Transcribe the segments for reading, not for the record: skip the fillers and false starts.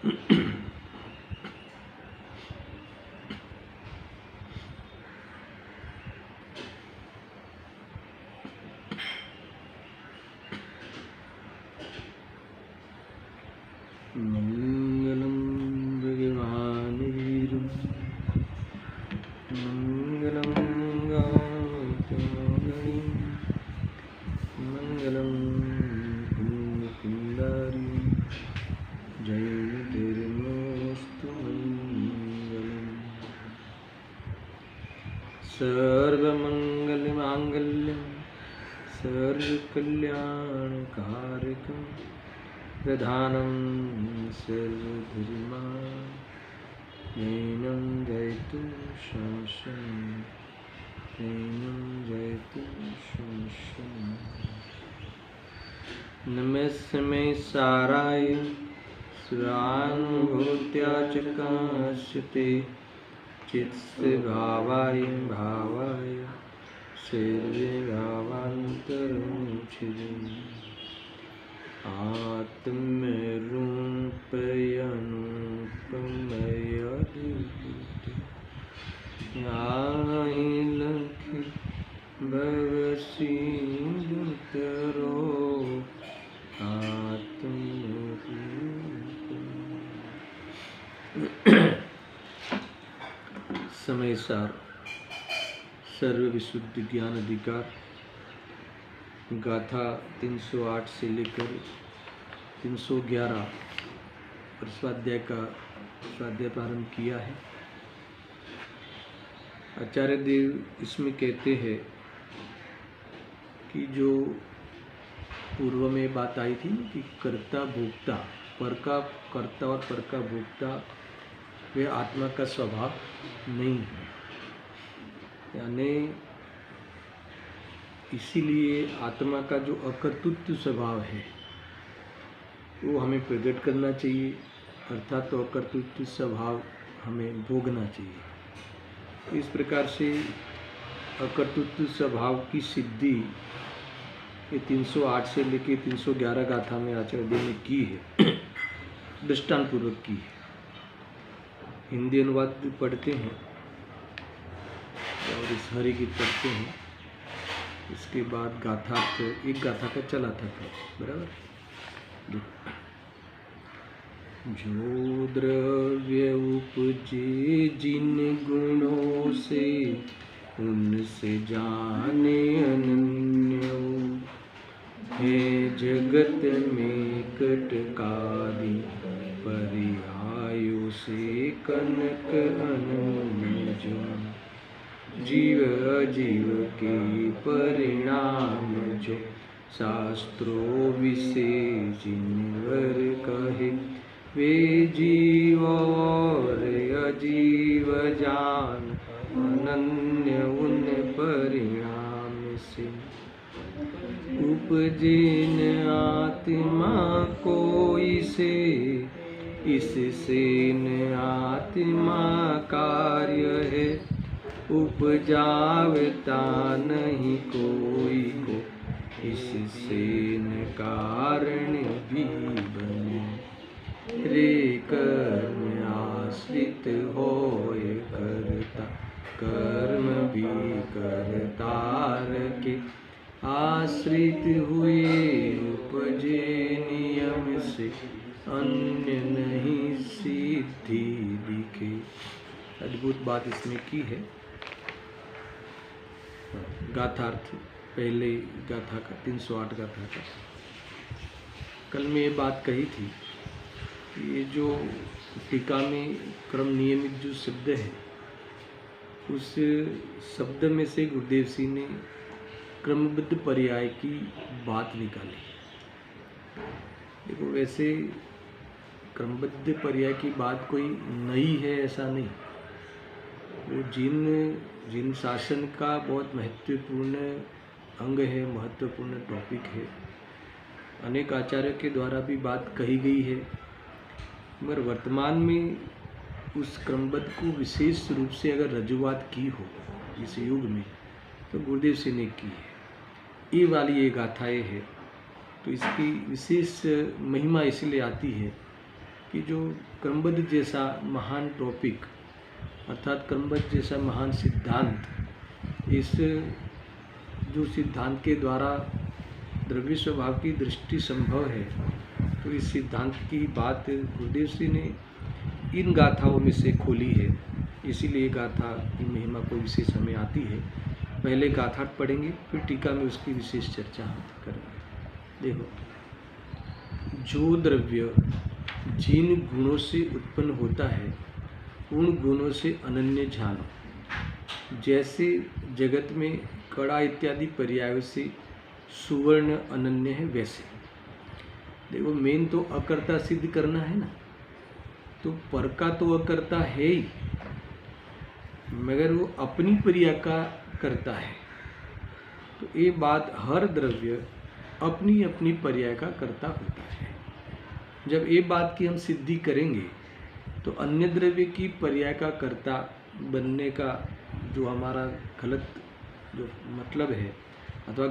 मंगलम भगवान वीरु मंगलम गावत्यागणि मंगलम कुंदकुंडारी जय धर्मस्तु मंगलम सर्वमंगलमांगल्यं सर्वकल्याणकारकं प्रधानं सर्वधर्माणैनं जयतु शमशम् नमस्मे साराय सुरानुभूत्या च काश्यते चित्से भावाय सर्वे भावान्तरमुचिरे आत्मरूपयनुपमयदिव्यते याहि लक्ष्य भवसीदुतरो समय सार सर्व विशुद्ध ज्ञान अधिकार गाथा 308 से लेकर 311 पर स्वाध्याय प्रारंभ किया है। आचार्य देव इसमें कहते हैं कि जो पूर्व में बात आई थी कि कर्ता भोक्ता, पर का कर्ता और पर का भोक्ता वे आत्मा का स्वभाव नहीं है, यानी इसीलिए आत्मा का जो अकर्तृत्व स्वभाव है वो हमें प्रकट करना चाहिए, अर्थात तो अकर्तृत्व स्वभाव हमें भोगना चाहिए। इस प्रकार से अकर्तृत्व स्वभाव की सिद्धि ये 308 से लेकर 311 गाथा में आचार्य देव ने की है, दृष्टांत पूर्वक की है। हिंदी अनुवाद भी पढ़ते हैं और इस हरि गीत पढ़ते हैं। इसके बाद गाथा तो एक गाथा का चला था बराबर। जो द्रव्य उपजे जिन गुणों से उनसे जाने अनन्य है जगत में कटकादि परिहायों से कनक अनन्य जो जीव अजीव के परिणाम जो शास्त्रों विशेष जिनवर कहे वे जीव और अजीव जान अनन्य उन परिणाम से उपजिन आत्मा को इससे न आत्मा कार्य है उपजावता नहीं कोई को इससे न कारण भी बने रे कर्म आश्रित होय करता कर्म भी करतार के आश्रित हुए उपजे नियम से अन्य नहीं सिद्धि दिखे। अद्भुत बात इसमें की है। गाथार्थ पहले गाथा का 308 गाथा का कल में ये बात कही थी कि ये जो टीका में क्रम नियमित जो शब्द है उस शब्द में से गुरुदेव सिंह ने क्रमबद्ध पर्याय की बात निकाली। देखो वैसे क्रमबद्ध पर्याय की बात कोई नई है ऐसा नहीं, वो जिन शासन का बहुत महत्वपूर्ण अंग है, महत्वपूर्ण टॉपिक है, अनेक आचार्य के द्वारा भी बात कही गई है, मगर वर्तमान में उस क्रमबद्ध को विशेष रूप से अगर रजुआत की हो इस युग में तो गुरुदेव सिंह ने की है। ये वाली ये गाथाएँ है तो इसकी विशेष महिमा इसलिए आती है कि कि जो क्रमबद्ध जैसा महान टॉपिक अर्थात क्रमबद्ध जैसा महान सिद्धांत, इस जो सिद्धांत के द्वारा द्रव्य स्वभाव की दृष्टि संभव है, तो इस सिद्धांत की बात गुरुदेव श्री ने इन गाथाओं में से खोली है। इसीलिए गाथा की महिमा को विशेष हमें आती है। पहले गाथा पढ़ेंगे, फिर टीका में उसकी विशेष चर्चा करेंगे। देखो, जो द्रव्य जिन गुणों से उत्पन्न होता है, उन गुणों से अनन्य जानो। जैसे जगत में कड़ा इत्यादि पर्यायों से सुवर्ण अनन्य है, वैसे देखो मेन तो अकर्ता सिद्ध करना है ना, तो पर का तो अकर्ता है ही, मगर वो अपनी पर्याय का करता है। तो ये बात, हर द्रव्य अपनी अपनी पर्याय का कर्ता होता है। जब ये बात की हम सिद्धि करेंगे तो अन्य द्रव्य की पर्याय का कर्ता बनने का जो हमारा गलत जो मतलब है अथवा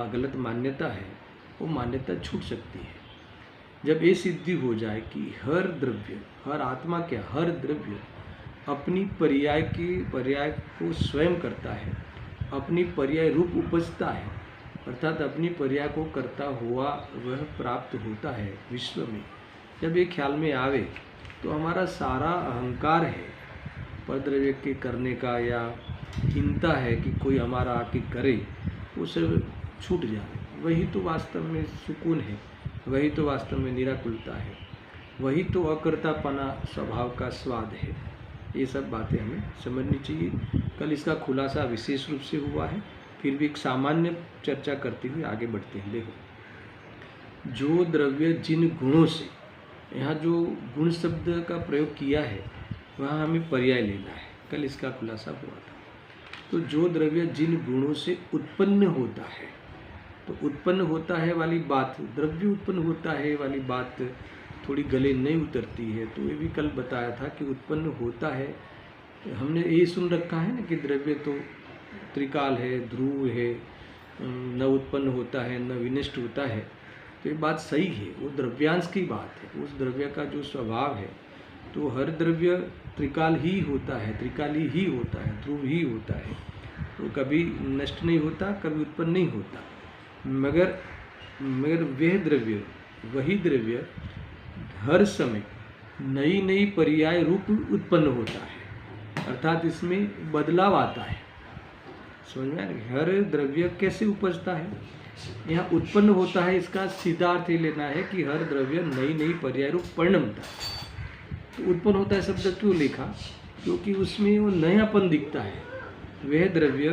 गलत मान्यता है, वो मान्यता छूट सकती है। जब ये सिद्धि हो जाए कि हर द्रव्य, हर आत्मा क्या, हर द्रव्य अपनी पर्याय को स्वयं करता है, अपनी पर्याय रूप उपजता है, अर्थात अपनी पर्याय को करता हुआ वह प्राप्त होता है विश्व में। जब ये ख्याल में आवे तो हमारा सारा अहंकार है परद्रव्य के करने का या चिंता है कि कोई हमारा आके करे, वो सब छूट जाए। वही तो वास्तव में सुकून है, वही तो वास्तव में निराकुलता है, वही तो अकर्तापना स्वभाव का स्वाद है। ये सब बातें हमें समझनी चाहिए। कल इसका खुलासा विशेष रूप से हुआ है, फिर भी एक सामान्य चर्चा करते हुए आगे बढ़ते हैं। देखो, जो द्रव्य जिन गुणों से, यहाँ जो गुण शब्द का प्रयोग किया है वहाँ हमें पर्याय लेना है। कल इसका खुलासा हुआ था। तो जो द्रव्य जिन गुणों से उत्पन्न होता है, तो उत्पन्न होता है वाली बात, द्रव्य उत्पन्न होता है वाली बात थोड़ी गले नहीं उतरती है। तो ये भी कल बताया था कि उत्पन्न होता है, हमने यही सुन रखा है ना कि द्रव्य तो त्रिकाल है, ध्रुव है, न उत्पन्न होता है न विनष्ट होता है। तो ये बात सही है, वो द्रव्यांश की बात है। उस द्रव्य का जो स्वभाव है, तो हर द्रव्य त्रिकाल ही होता है, त्रिकाली ही होता है, ध्रुव ही होता है। तो कभी नष्ट नहीं होता, कभी उत्पन्न नहीं होता। मगर वह द्रव्य, वही द्रव्य हर समय नई नई पर्याय रूप उत्पन्न होता है, अर्थात इसमें बदलाव आता है। समझ में आ रही? हर द्रव्य कैसे उपजता है, यहाँ उत्पन्न होता है, इसका सीधा अर्थ ये लेना है कि हर द्रव्य नई नई पर्याय रूप परिणमता है। तो उत्पन्न होता है शब्द क्यों लिखा? क्योंकि उसमें वो नयापन दिखता है। वह द्रव्य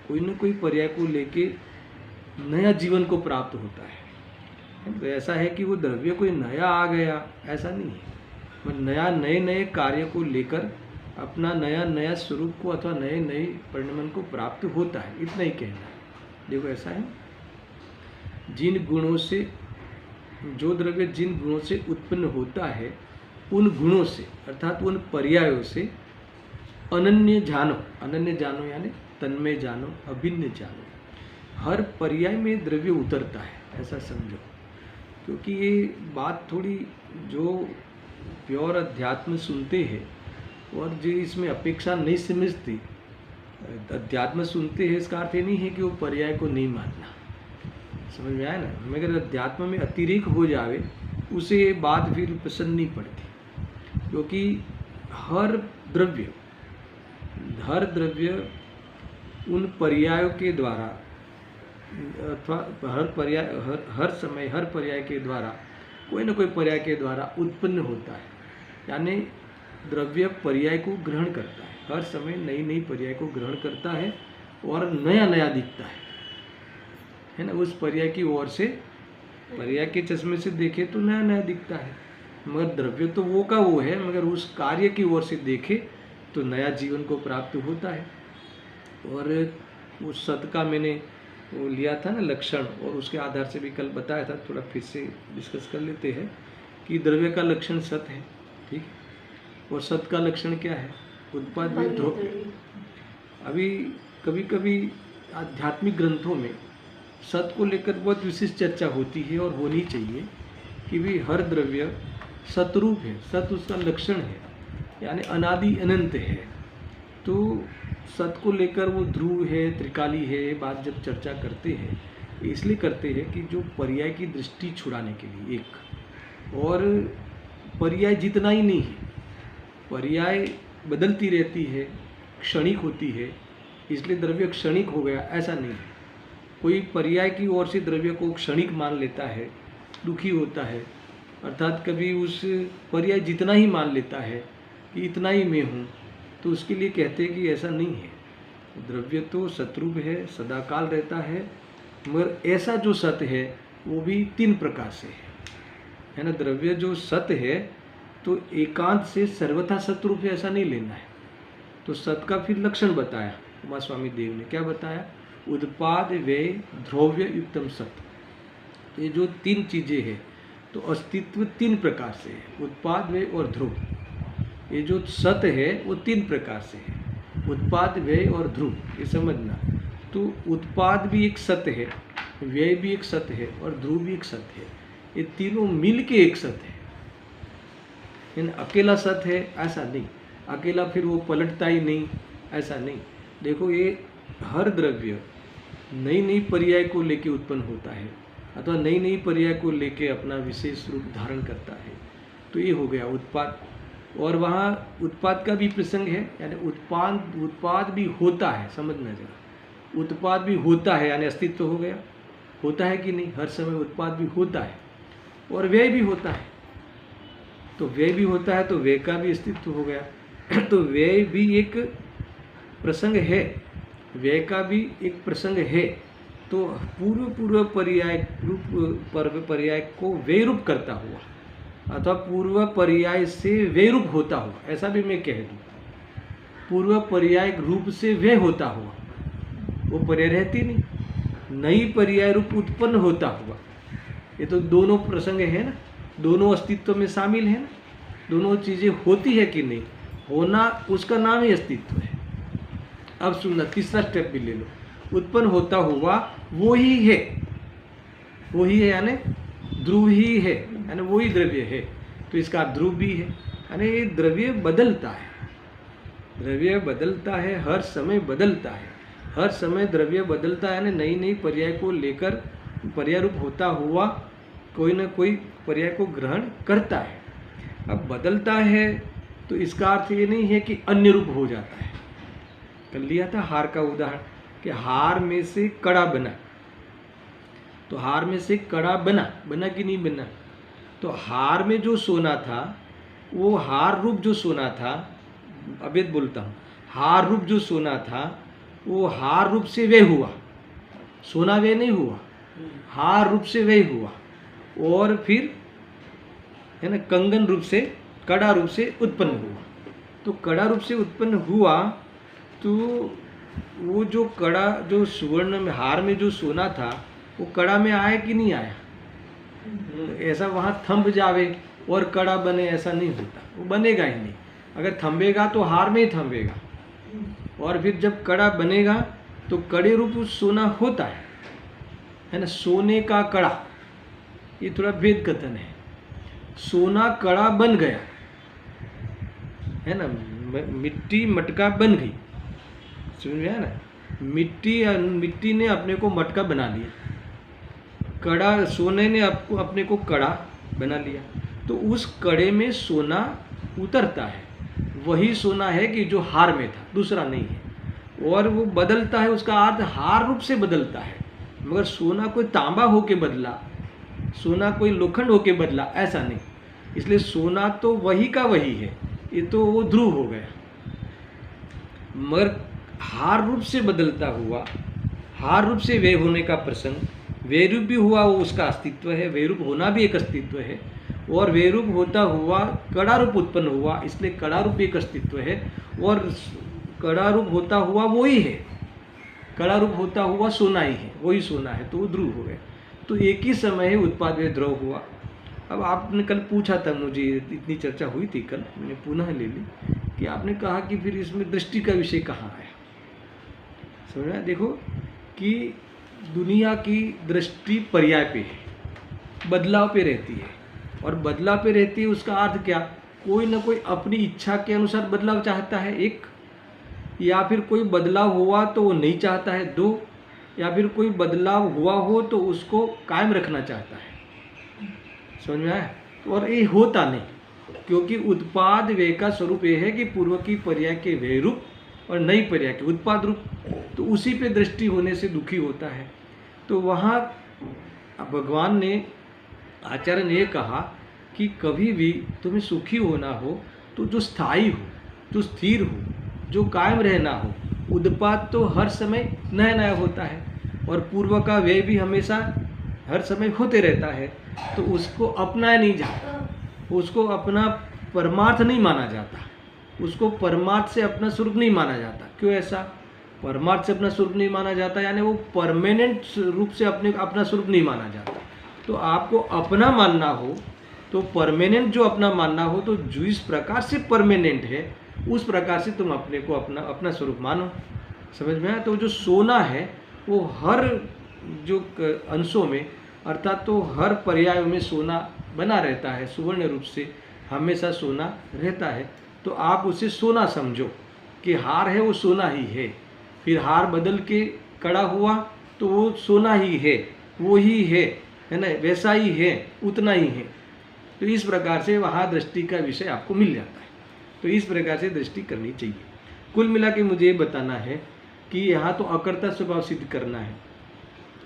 कोई न कोई पर्याय को लेके नया जीवन को प्राप्त होता है। तो ऐसा है कि वो द्रव्य कोई नया आ गया, ऐसा नहीं है। मतलब नया नए नए कार्य को लेकर अपना नया नया स्वरूप को अथवा नए नए परिणमन को प्राप्त होता है, इतना ही कहना है। देखो ऐसा है, जिन गुणों से, जो द्रव्य जिन गुणों से उत्पन्न होता है, उन गुणों से अर्थात उन पर्यायों से अनन्य जानो। अनन्य जानो यानी तन्मय जानो, अभिन्न जानो। हर पर्याय में द्रव्य उतरता है, ऐसा समझो। क्योंकि ये बात थोड़ी जो प्योर अध्यात्म सुनते हैं और जो इसमें अपेक्षा नहीं समझती, अध्यात्म सुनते हैं इसका अर्थ ये नहीं है कि वो पर्याय को नहीं मानना। समझ में आया ना? मगर अध्यात्म में अतिरेक हो जावे, उसे ये बात फिर पसंद नहीं पड़ती। क्योंकि हर द्रव्य उन पर्यायों के द्वारा अथवा हर समय हर पर्याय के द्वारा, कोई न कोई पर्याय के द्वारा उत्पन्न होता है। यानी द्रव्य पर्याय को ग्रहण करता है, हर समय नई नई पर्याय को ग्रहण करता है और नया नया दिखता है ना। उस पर्याय की ओर से, पर्याय के चश्मे से देखे तो नया नया दिखता है, मगर द्रव्य तो वो का वो है, मगर उस कार्य की ओर से देखे तो नया जीवन को प्राप्त होता है। और उस सत का मैंने वो लिया था ना लक्षण, और उसके आधार से भी कल बताया था, थोड़ा फिर से डिस्कस कर लेते हैं कि द्रव्य का लक्षण सत है, ठीक। और सत का लक्षण क्या है? उत्पाद में अभी कभी कभी आध्यात्मिक ग्रंथों में सत को लेकर बहुत विशेष चर्चा होती है और होनी चाहिए कि भी हर द्रव्य सतरूप है, सत उसका लक्षण है, यानी अनादि अनंत है। तो सत को लेकर वो ध्रुव है, त्रिकाली है, ये बात जब चर्चा करते हैं इसलिए करते हैं कि जो पर्याय की दृष्टि छुड़ाने के लिए एक, और पर्याय जितना ही नहीं है, पर्याय बदलती रहती है, क्षणिक होती है, इसलिए द्रव्य क्षणिक हो गया ऐसा नहीं है। कोई पर्याय की ओर से द्रव्य को क्षणिक मान लेता है, दुखी होता है, अर्थात कभी उस पर्याय जितना ही मान लेता है कि इतना ही मैं हूँ, तो उसके लिए कहते हैं कि ऐसा नहीं है। द्रव्य तो सतरूप है, सदाकाल रहता है, मगर ऐसा जो सत्य है वो भी तीन प्रकार से है ना। द्रव्य जो सत्य है तो एकांत से सर्वथा सतरूप है ऐसा नहीं लेना है। तो सत का फिर लक्षण बताया उमा स्वामी देव ने, क्या बताया? उत्पाद व्यय ध्रुव्य युक्तम सत। ये जो तीन चीजें हैं तो अस्तित्व तीन प्रकार से है, उत्पाद व्यय और ध्रुव। ये जो सत है वो तीन प्रकार से है, उत्पाद व्यय और ध्रुव, ये समझना। तो उत्पाद भी एक सत्य है, व्यय भी एक सत्य है और ध्रुव भी एक सत्य है। ये तीनों मिल के एक सत्य है, अकेला सत्य है ऐसा नहीं, अकेला फिर वो पलटता ही नहीं ऐसा नहीं। देखो ये हर द्रव्य नई नई पर्याय को लेके उत्पन्न होता है अथवा नई नई पर्याय को लेके अपना विशेष रूप धारण करता है। तो ये हो गया उत्पाद। और वहाँ उत्पाद का भी प्रसंग है, यानी उत्पाद भी होता है, समझना जरा। उत्पाद भी होता है यानी अस्तित्व हो गया, होता है कि नहीं, हर समय उत्पाद भी होता है। और व्यय भी होता है, तो व्यय भी होता है तो व्यय का भी अस्तित्व हो गया। तो व्यय भी एक प्रसंग है, व्यय का भी एक प्रसंग है। तो पूर्व पर्याय रूप पर्याय को व्यय रूप करता हुआ अथवा पूर्व पर्याय से व्यय रूप होता हुआ, ऐसा भी मैं कह दूँ, पूर्व पर्याय रूप से व्यय होता हुआ, वो पर्याय रहती नहीं, नई पर्याय रूप उत्पन्न होता हुआ। ये तो दोनों प्रसंग है ना, दोनों अस्तित्व में शामिल है ना, दोनों चीजें होती है कि नहीं, होना उसका नाम ही अस्तित्व है। अब सुनना, तीसरा स्टेप भी ले लो, उत्पन्न होता हुआ वो ही है, वो ही है यानी ध्रुव ही है, यानी वो ही द्रव्य है। तो इसका ध्रुव भी है, यानी ये द्रव्य बदलता है, द्रव्य बदलता है, हर समय बदलता है, हर समय द्रव्य बदलता है, यानी नई नई पर्याय को लेकर पर्याय रूप होता हुआ कोई ना कोई पर्याय को ग्रहण करता है। अब बदलता है तो इसका अर्थ ये नहीं है कि अन्य रूप हो जाता है। कल लिया था हार का उदाहरण कि हार में से कड़ा बना, तो हार में से कड़ा बना कि नहीं बना? तो हार में जो सोना था वो हार रूप जो सोना था, अवैध बोलता हूँ, हार रूप जो सोना था वो हार रूप से व्यय हुआ, सोना व्यय नहीं हुआ, हार रूप से व्यय हुआ। और फिर है ना कंगन रूप से, कड़ा रूप से उत्पन्न हुआ। तो कड़ा रूप से उत्पन्न हुआ तो वो जो कड़ा, जो सुवर्ण में हार में जो सोना था वो कड़ा में आया कि नहीं आया? ऐसा वहाँ थंब जावे और कड़ा बने ऐसा नहीं होता, वो बनेगा ही नहीं। अगर थंबेगा तो हार में ही थंबेगा, और फिर जब कड़ा बनेगा तो कड़े रूप सोना होता है ना। सोने का कड़ा, ये थोड़ा भेद कथन है। सोना कड़ा बन गया है ना, मिट्टी मटका बन गई, समझ में आया ना। मिट्टी ने अपने को मटका बना लिया, कड़ा, सोने ने अपने को कड़ा बना लिया। तो उस कड़े में सोना उतरता है, वही सोना है कि जो हार में था, दूसरा नहीं है। और वो बदलता है, उसका अर्थ हार रूप से बदलता है, मगर सोना कोई तांबा होके बदला, सोना कोई लोखंड होके बदला ऐसा नहीं। इसलिए सोना तो वही का वही है, ये तो वो ध्रुव हो गया। मगर हार रूप से बदलता हुआ, हार रूप से व्यय होने का प्रसंग, व्यय रूप भी हुआ, वो उसका अस्तित्व है, व्यय रूप होना भी एक अस्तित्व है। और व्यय रूप होता हुआ कड़ा रूप उत्पन्न हुआ, इसलिए कड़ा रूप एक अस्तित्व है। और कड़ा रूप होता हुआ वही है, कड़ा रूप होता हुआ सोना ही है, वही सोना है, तो वो ध्रुव हो गया। तो एक ही समय है उत्पाद व्यय ध्रुव हुआ। अब आपने कल पूछा था, मुझे इतनी चर्चा हुई थी कल, मैंने पुनः ले ली कि आपने कहा कि फिर इसमें दृष्टि का विषय कहाँ आया। समझा? देखो कि दुनिया की दृष्टि पर्याय पे है, बदलाव पे रहती है। और बदलाव पे रहती है उसका अर्थ क्या, कोई ना कोई अपनी इच्छा के अनुसार बदलाव चाहता है एक, या फिर कोई बदलाव हुआ तो वो नहीं चाहता है दो, या फिर कोई बदलाव हुआ हो तो उसको कायम रखना चाहता है। समझ में आया? और ये होता नहीं, क्योंकि उत्पाद व्यय का स्वरूप ये है कि पूर्व की पर्याय के व्यय रूप और नई पर्याय के उत्पाद रूप, तो उसी पे दृष्टि होने से दुखी होता है। तो वहाँ भगवान ने, आचार्य ने कहा कि कभी भी तुम्हें सुखी होना हो तो जो स्थायी हो, जो स्थिर हो, जो कायम रहना हो, उत्पाद तो हर समय नया नया होता है और पूर्व का व्यय भी हमेशा हर समय होते रहता है, तो उसको अपनाया नहीं जाता, उसको अपना परमार्थ नहीं माना जाता, उसको परमार्थ से अपना स्वरूप नहीं माना जाता। क्यों ऐसा? परमार्थ से अपना स्वरूप नहीं माना जाता यानी वो परमानेंट रूप से अपना स्वरूप नहीं माना जाता। तो आपको अपना मानना हो तो परमानेंट जो अपना मानना हो, तो जिस प्रकार से परमानेंट है उस प्रकार से तुम अपने को अपना स्वरूप मानो। समझ में आया? तो जो सोना है वो हर जो अंशों में, अर्थात तो हर पर्यायों में सोना बना रहता है, सुवर्ण रूप से हमेशा सोना रहता है। तो आप उसे सोना समझो कि हार है वो सोना ही है, फिर हार बदल के कड़ा हुआ तो वो सोना ही है, वो ही है ना, वैसा ही है, उतना ही है। तो इस प्रकार से वहाँ दृष्टि का विषय आपको मिल जाता है। तो इस प्रकार से दृष्टि करनी चाहिए। कुल मिला के मुझे ये बताना है कि यहाँ तो अकर्ता स्वभाव सिद्ध करना है,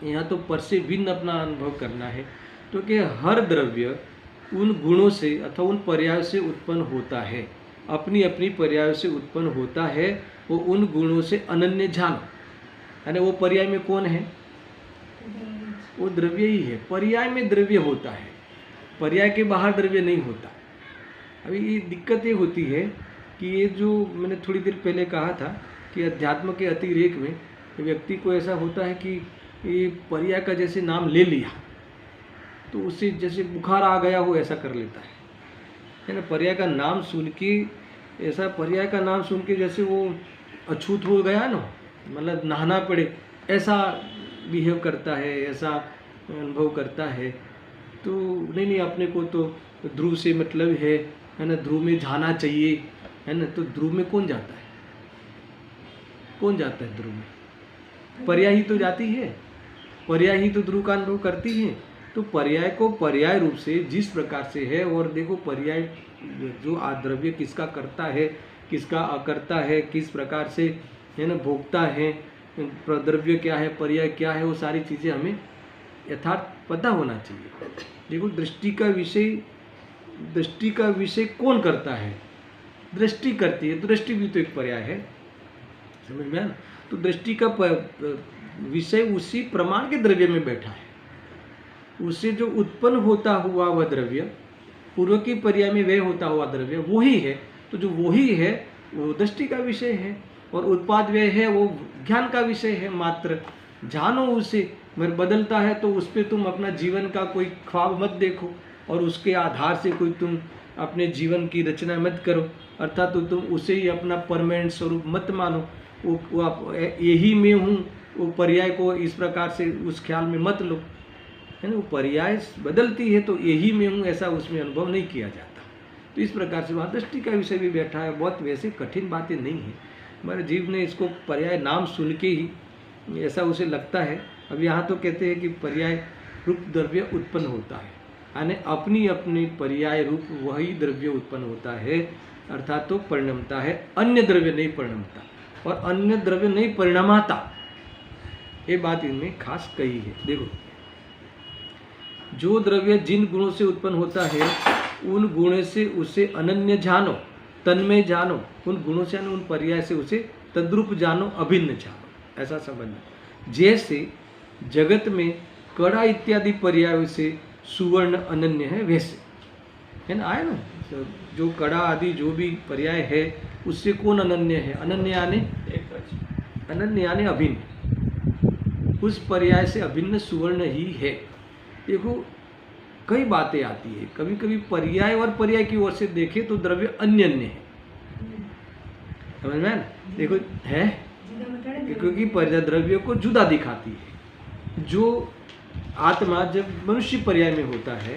यहाँ तो पर से भिन्न अपना अनुभव करना है, तो कि हर द्रव्य उन गुणों से अथवा उन पर्यायों से उत्पन्न होता है, अपनी अपनी पर्यायों से उत्पन्न होता है। वो उन गुणों से अनन्य जानो, यानी वो पर्याय में कौन है? वो द्रव्य ही है। पर्याय में द्रव्य होता है, पर्याय के बाहर द्रव्य नहीं होता। अभी ये दिक्कत ये होती है कि ये जो मैंने थोड़ी देर पहले कहा था कि अध्यात्म के अतिरेक में व्यक्ति को ऐसा होता है कि ये पर्याय का जैसे नाम ले लिया तो उससे जैसे बुखार आ गया हो ऐसा कर लेता है ना। पर्याय का नाम सुन के ऐसा, पर्याय का नाम सुन के जैसे वो अछूत हो गया ना, मतलब नहाना पड़े ऐसा बिहेव करता है, ऐसा अनुभव करता है। तो नहीं, अपने को तो ध्रुव से मतलब है ना, ध्रुव में जाना चाहिए है ना। तो ध्रुव में कौन जाता है? कौन जाता है ध्रुव में? पर्याय ही तो जाती है, पर्याय ही तो ध्रुव का अनुभव करती है। तो पर्याय को पर्याय रूप से जिस प्रकार से है, और देखो पर्याय जो द्रव्य किसका करता है, किसका अकर्ता है, किस प्रकार से है ना भोगता है, द्रव्य क्या है, पर्याय क्या है, वो सारी चीज़ें हमें यथार्थ पता होना चाहिए। देखो दृष्टि का विषय कौन करता है? दृष्टि करती है, तो दृष्टि भी तो एक पर्याय है। समझ में आया ना? तो दृष्टि का विषय उसी प्रमाण के द्रव्य में बैठा है, उससे जो उत्पन्न होता हुआ वह द्रव्य, पूर्व की पर्याय में वह होता हुआ द्रव्य वही है। तो जो वही है वो दृष्टि का विषय है, और उत्पाद व्यय है वो ज्ञान का विषय है। मात्र जानो उसे, मगर बदलता है तो उस पर तुम अपना जीवन का कोई ख्वाब मत देखो, और उसके आधार से कोई तुम अपने जीवन की रचना मत करो, अर्थात तो तुम उसे ही अपना परमानेंट स्वरूप मत मानो। वो यही मैं हूँ, वो पर्याय को इस प्रकार से उस ख्याल में मत लो, है ना। वो पर्याय बदलती है तो यही मैं हूँ ऐसा उसमें अनुभव नहीं किया जाता। तो इस प्रकार से वहाँ दृष्टि का विषय भी बैठा है। बहुत वैसे कठिन बातें नहीं है, हमारे जीव ने इसको पर्याय नाम सुन के ही ऐसा उसे लगता है। अब यहाँ तो कहते हैं कि पर्याय रूप द्रव्य उत्पन्न होता है, यानी अपनी अपनी पर्याय रूप वही द्रव्य उत्पन्न होता है, अर्थात तो परिणमता है, अन्य द्रव्य नहीं परिणमता, और अन्य द्रव्य नहीं परिणमाता। ये बात इनमें खास कही है। देखो जो द्रव्य जिन गुणों से उत्पन्न होता है उन गुणों से उसे अनन्य जानो, तन्मय जानो, उन गुणों से उन पर्याय से उसे तद्रूप जानो, अभिन्न जानो, ऐसा समझना। जैसे जगत में कड़ा इत्यादि पर्यायों से सुवर्ण अनन्य है, वैसे है ना, आया ना। जो कड़ा आदि जो भी पर्याय है उससे कौन अनन्य है? अनन्य यानी अनन्य यानी अभिन्न, उस पर्याय से अभिन्न सुवर्ण ही है। देखो कई बातें आती है, कभी कभी पर्याय और पर्याय की ओर से देखे तो द्रव्य अन्य अन्य है, समझ में ना। देखो है, क्योंकि द्रव्य को जुदा दिखाती है। जो आत्मा जब मनुष्य पर्याय में होता है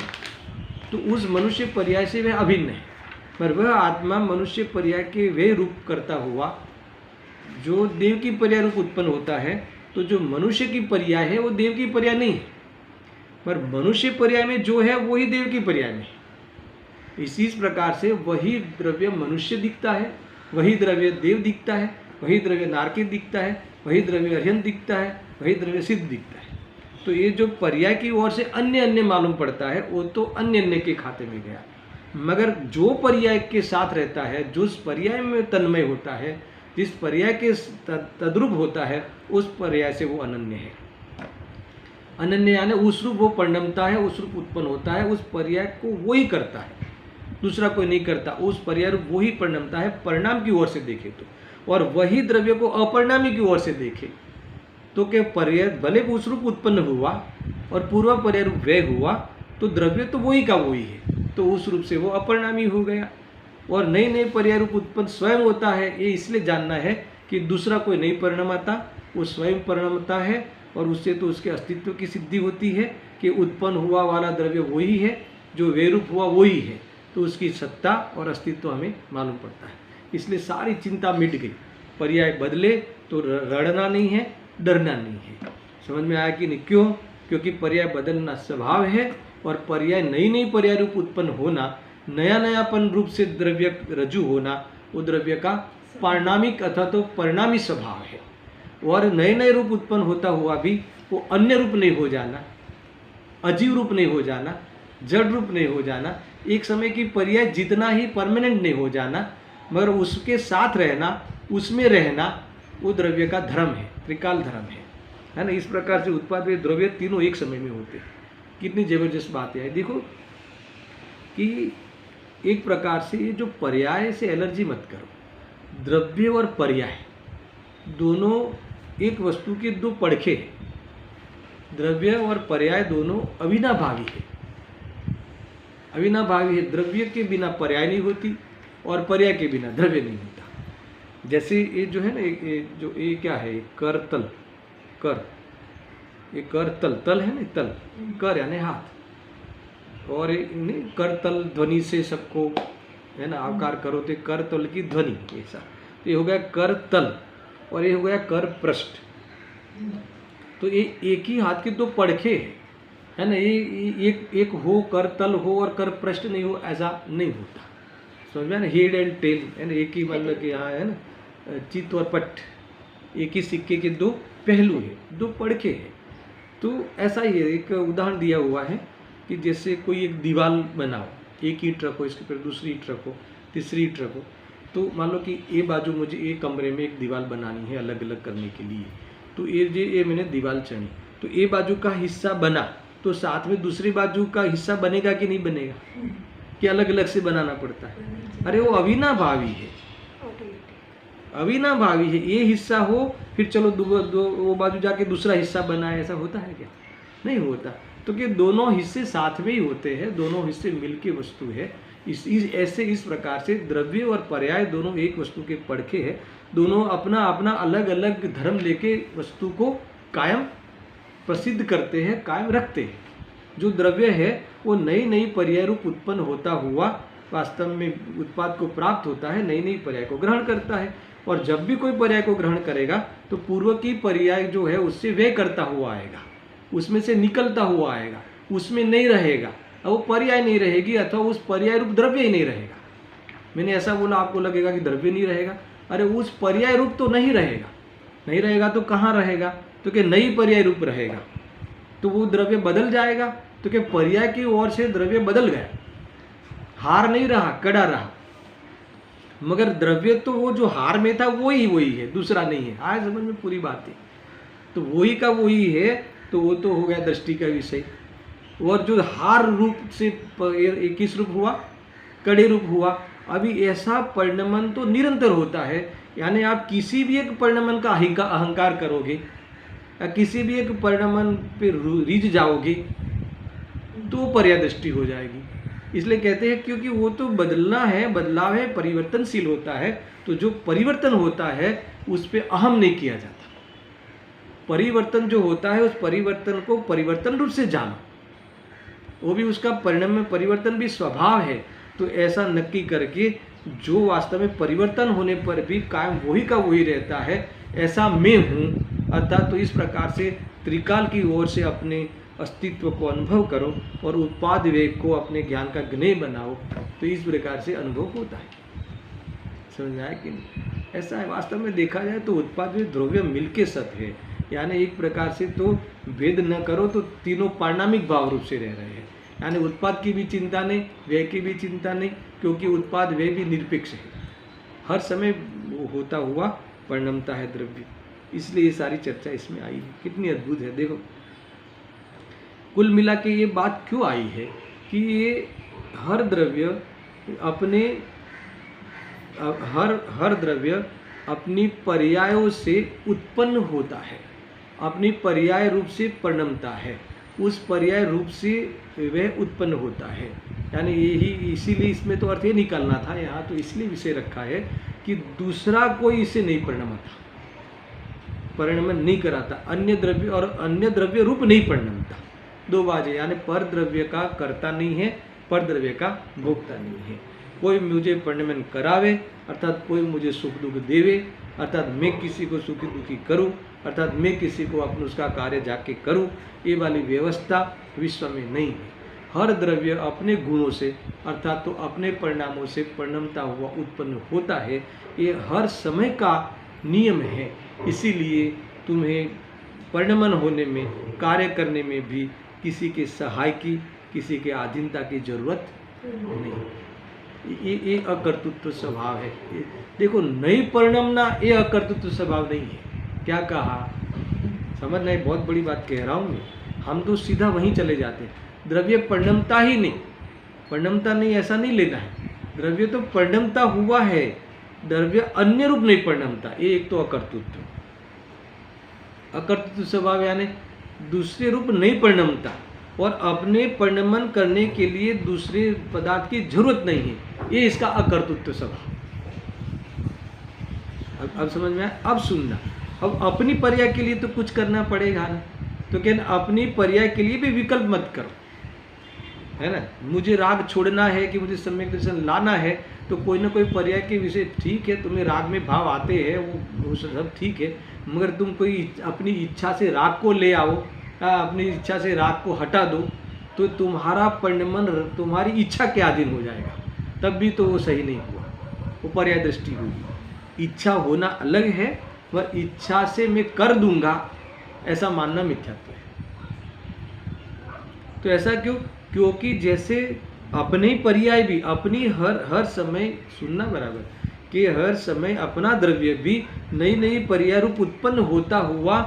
तो उस मनुष्य पर्याय से वह अभिन्न है, पर वह आत्मा मनुष्य पर्याय के वे रूप करता हुआ जो देव की पर्याय रूप उत्पन्न होता है। तो जो मनुष्य की पर्याय है वो देव की पर्याय नहीं है, पर मनुष्य पर्याय में जो है वही देव की पर्याय में है। इसी प्रकार से वही द्रव्य मनुष्य दिखता है, वही द्रव्य देव दिखता है, वही द्रव्य नारकित दिखता है, वही द्रव्य अर्यंत दिखता है, वही द्रव्य सिद्ध दिखता है। तो ये जो पर्याय की ओर से अन्य अन्य मालूम पड़ता है वो तो अन्य अन्य के खाते में गया, मगर जो पर्याय के साथ रहता है, जो उस पर्याय में तन्मय होता है, जिस पर्याय के तद्रूप होता है, उस पर्याय से वो अनन्य है। अनन्य यानी उस रूप वो परिणमता है, उस रूप उत्पन्न होता है, उस पर्याय को वो ही करता है, दूसरा कोई नहीं करता। उस पर्याय रूप वो ही परिणमता है परिणाम की ओर से देखे तो, और वही द्रव्य को अपरिणामी की ओर से देखे तो क्या पर्याय भले उस रूप उत्पन्न हुआ और पूर्व पर्याय रूप व्यय हुआ, तो द्रव्य तो वही का वही है, तो उस रूप से वो अपरिणामी हो गया। और नए नए पर्याय रूप उत्पन्न स्वयं होता है, ये इसलिए जानना है कि दूसरा कोई नहीं परिणमता, वो स्वयं परिणमता है, और उससे तो उसके अस्तित्व की सिद्धि होती है कि उत्पन्न हुआ वाला द्रव्य वही है, जो वे रूप हुआ वही है, तो उसकी सत्ता और अस्तित्व हमें मालूम पड़ता है। इसलिए सारी चिंता मिट गई। पर्याय बदले तो रड़ना नहीं है, डरना नहीं है। समझ में आया कि नहीं? क्यों? क्योंकि पर्याय बदलना स्वभाव है, और पर्याय नई नई पर्याय रूप उत्पन्न होना, नया नयापन रूप से द्रव्य रजू होना, वो द्रव्य का पारिणामिक अथवा तो परिणामी स्वभाव है। और नए नए रूप उत्पन्न होता हुआ भी वो अन्य रूप नहीं हो जाना, अजीव रूप नहीं हो जाना, जड़ रूप नहीं हो जाना, एक समय की पर्याय जितना ही परमानेंट नहीं हो जाना, मगर उसके साथ रहना, उसमें रहना, वो द्रव्य का धर्म है, त्रिकाल धर्म है ना। इस प्रकार से उत्पाद वे द्रव्य तीनों एक समय में होते हैं। कितनी जबरदस्त बात है। देखो कि एक प्रकार से ये जो पर्याय से एलर्जी मत करो, द्रव्य और पर्याय दोनों एक वस्तु के दो पड़खे हैं। द्रव्य और पर्याय दोनों अविनाभावी है, अविनाभावी है। द्रव्य के बिना पर्याय नहीं होती और पर्याय के बिना द्रव्य नहीं होता। जैसे ये जो है ना, जो ये क्या है, करतल, कर, ये करतल, तल है ना, तल, कर यानी हाथ, और नहीं करतल ध्वनि से सबको है ना आकार करो, तो करतल की ध्वनि ऐसा, तो ये हो गया करतल, और ये हो गया कर पृष्ठ। तो ये एक ही हाथ के दो पड़खे है ना, ये एक हो करतल हो और कर पृष्ठ नहीं हो, ऐसा नहीं होता। समझ में ना, हेड एंड टेल है ना, एक ही मतलब कि यहाँ है ना चित्त और पट, एक ही सिक्के के दो पहलू है, दो पड़खे हैं। तो ऐसा ही है, एक उदाहरण दिया हुआ है कि जैसे कोई एक दीवार बनाओ, एक ईंट रखो, इसके ऊपर दूसरी ईंट रखो, तीसरी ईंट रखो, तो मान लो कि ये बाजू मुझे एक कमरे में एक दीवार बनानी है अलग अलग करने के लिए, तो ये मैंने दीवार चढ़ी, तो ये बाजू का हिस्सा बना, तो साथ में दूसरी बाजू का हिस्सा बनेगा कि नहीं बनेगा, कि अलग अलग से बनाना पड़ता है? अरे वो अविनाभावी है, अविनाभावी है। ये हिस्सा हो फिर चलो वो बाजू जाके दूसरा हिस्सा बनाए, ऐसा होता है क्या? नहीं होता। तो कि दोनों हिस्से साथ में ही होते हैं, दोनों हिस्से मिलके वस्तु है। इस प्रकार से द्रव्य और पर्याय दोनों एक वस्तु के पड़खे हैं, दोनों अपना अपना अलग अलग धर्म लेके वस्तु को कायम प्रसिद्ध करते हैं, कायम रखते हैं। जो द्रव्य है वो नई नई पर्याय रूप उत्पन्न होता हुआ वास्तव में उत्पाद को प्राप्त होता है, नई नई पर्याय को ग्रहण करता है, और जब भी कोई पर्याय को ग्रहण करेगा तो पूर्व की पर्याय जो है उससे व्यय करता हुआ आएगा, उसमें से निकलता हुआ आएगा, उसमें नहीं रहेगा, वो पर्याय नहीं रहेगी, अथवा उस पर्याय रूप द्रव्य ही नहीं रहेगा। मैंने ऐसा बोला, आपको लगेगा कि द्रव्य नहीं रहेगा, अरे उस पर्याय रूप तो नहीं रहेगा, नहीं रहेगा तो कहाँ रहेगा? तो क्या नई पर्याय रूप रहेगा, तो वो द्रव्य बदल जाएगा। तो क्या पर्याय की ओर से द्रव्य बदल गया, हार नहीं रहा, कड़ा रहा, मगर द्रव्य तो वो जो हार में था वही है, दूसरा नहीं है। आज समझ में पूरी बात है। तो वही का वही है, तो वो तो हो गया दृष्टि का विषय। और जो हार रूप से किस रूप हुआ, कड़े रूप हुआ। अभी ऐसा परिणमन तो निरंतर होता है, यानी आप किसी भी एक परिणमन का अहंकार करोगे या किसी भी एक परिणमन पे रीझ जाओगे तो पर्याय दृष्टि हो जाएगी। इसलिए कहते हैं क्योंकि वो तो बदलना है, बदलाव है, परिवर्तनशील होता है, तो जो परिवर्तन होता है उस पर अहम नहीं किया जाता। परिवर्तन जो होता है उस परिवर्तन को परिवर्तन रूप से जानो, वो भी उसका परिणाम में परिवर्तन भी स्वभाव है। तो ऐसा नक्की करके जो वास्तव में परिवर्तन होने पर भी कायम वही का वही रहता है, ऐसा मैं हूँ। अर्थात तो इस प्रकार से त्रिकाल की ओर से अपने अस्तित्व को अनुभव करो और उत्पाद विवेक को अपने ज्ञान का ज्ञेय बनाओ, तो इस प्रकार से अनुभव होता है। समझ में आया कि नहीं? ऐसा है। वास्तव में देखा जाए तो उत्पाद विवेक द्रव्य मिलके सत है, यानी एक प्रकार से तो भेद न करो तो तीनों पारिणामिक भाव रूप से रह रहे हैं। यानी उत्पाद की भी चिंता नहीं, व्यय की भी चिंता नहीं, क्योंकि उत्पाद व्यय भी निरपेक्ष है, हर समय होता हुआ परिणमता है द्रव्य। इसलिए ये सारी चर्चा इसमें आई है। कितनी अद्भुत है देखो। कुल मिला के ये बात क्यों आई है कि ये हर द्रव्य अपने हर द्रव्य अपनी पर्यायों से उत्पन्न होता है, अपनी पर्याय रूप से परिणमता है, उस पर्याय रूप से वह उत्पन्न होता है। यानी यही, इसीलिए इसमें तो अर्थ ये निकालना था, यहाँ तो इसलिए विषय रखा है कि दूसरा कोई इसे नहीं परिणमता, परिणमन नहीं कराता, अन्य द्रव्य और अन्य द्रव्य रूप नहीं परिणमता। दो बातें, यानी पर द्रव्य का कर्ता नहीं है, पर द्रव्य का भोक्ता नहीं है। कोई मुझे परिणमन करावे, अर्थात कोई मुझे सुख दुख देवे, अर्थात मैं किसी को सुखी दुखी करूं, अर्थात मैं किसी को अपने उसका कार्य जाके करूं, ये वाली व्यवस्था विश्व में नहीं है। हर द्रव्य अपने गुणों से अर्थात तो अपने परिणामों से परिणमता हुआ उत्पन्न होता है। ये हर समय का नियम है। इसीलिए तुम्हें परिणमन होने में, कार्य करने में भी किसी के सहाय की, किसी के अधीनता की जरूरत नहीं। ये अकर्तृत्व स्वभाव है। देखो, नहीं परिणमना ये अकर्तृत्व स्वभाव नहीं है। क्या कहा, समझना, बहुत बड़ी बात कह रहा हूँ मैं। हम तो सीधा वहीं चले जाते हैं, द्रव्य परिणमता ही नहीं, परिणमता नहीं ऐसा नहीं लेना है। द्रव्य तो परिणमता हुआ है, द्रव्य अन्य रूप नहीं परिणमता, ये एक तो अकर्तृत्व। अकर्तृत्व स्वभाव यानी दूसरे रूप नहीं परिणमता और अपने परिणमन करने के लिए दूसरे पदार्थ की जरूरत नहीं है, ये इसका अकर्तृत्व स्वभाव। अब समझ में आया? अब सुनना, अब अपनी पर्याय के लिए तो कुछ करना पड़ेगा ना, तो कहना अपनी पर्याय के लिए भी विकल्प मत करो, है ना। मुझे राग छोड़ना है कि मुझे सम्यक दर्शन लाना है, तो कोई ना कोई पर्याय के विषय ठीक है, तुम्हें राग में भाव आते हैं, वो सब ठीक है, मगर तुम कोई अपनी इच्छा से राग को ले आओ, अपनी इच्छा से राग को हटा दो, तो तुम्हारा परिणमन तुम्हारी इच्छा के अधीन हो जाएगा, तब भी तो वो सही नहीं हुआ, वो पर्याय दृष्टि होगी। इच्छा होना अलग है, वह इच्छा से मैं कर दूंगा ऐसा मानना मिथ्यात्व है। तो ऐसा क्यों? क्योंकि जैसे अपने ही पर्याय भी अपनी हर समय, सुनना बराबर, कि हर समय अपना द्रव्य भी नई नई पर्याय रूप उत्पन्न होता हुआ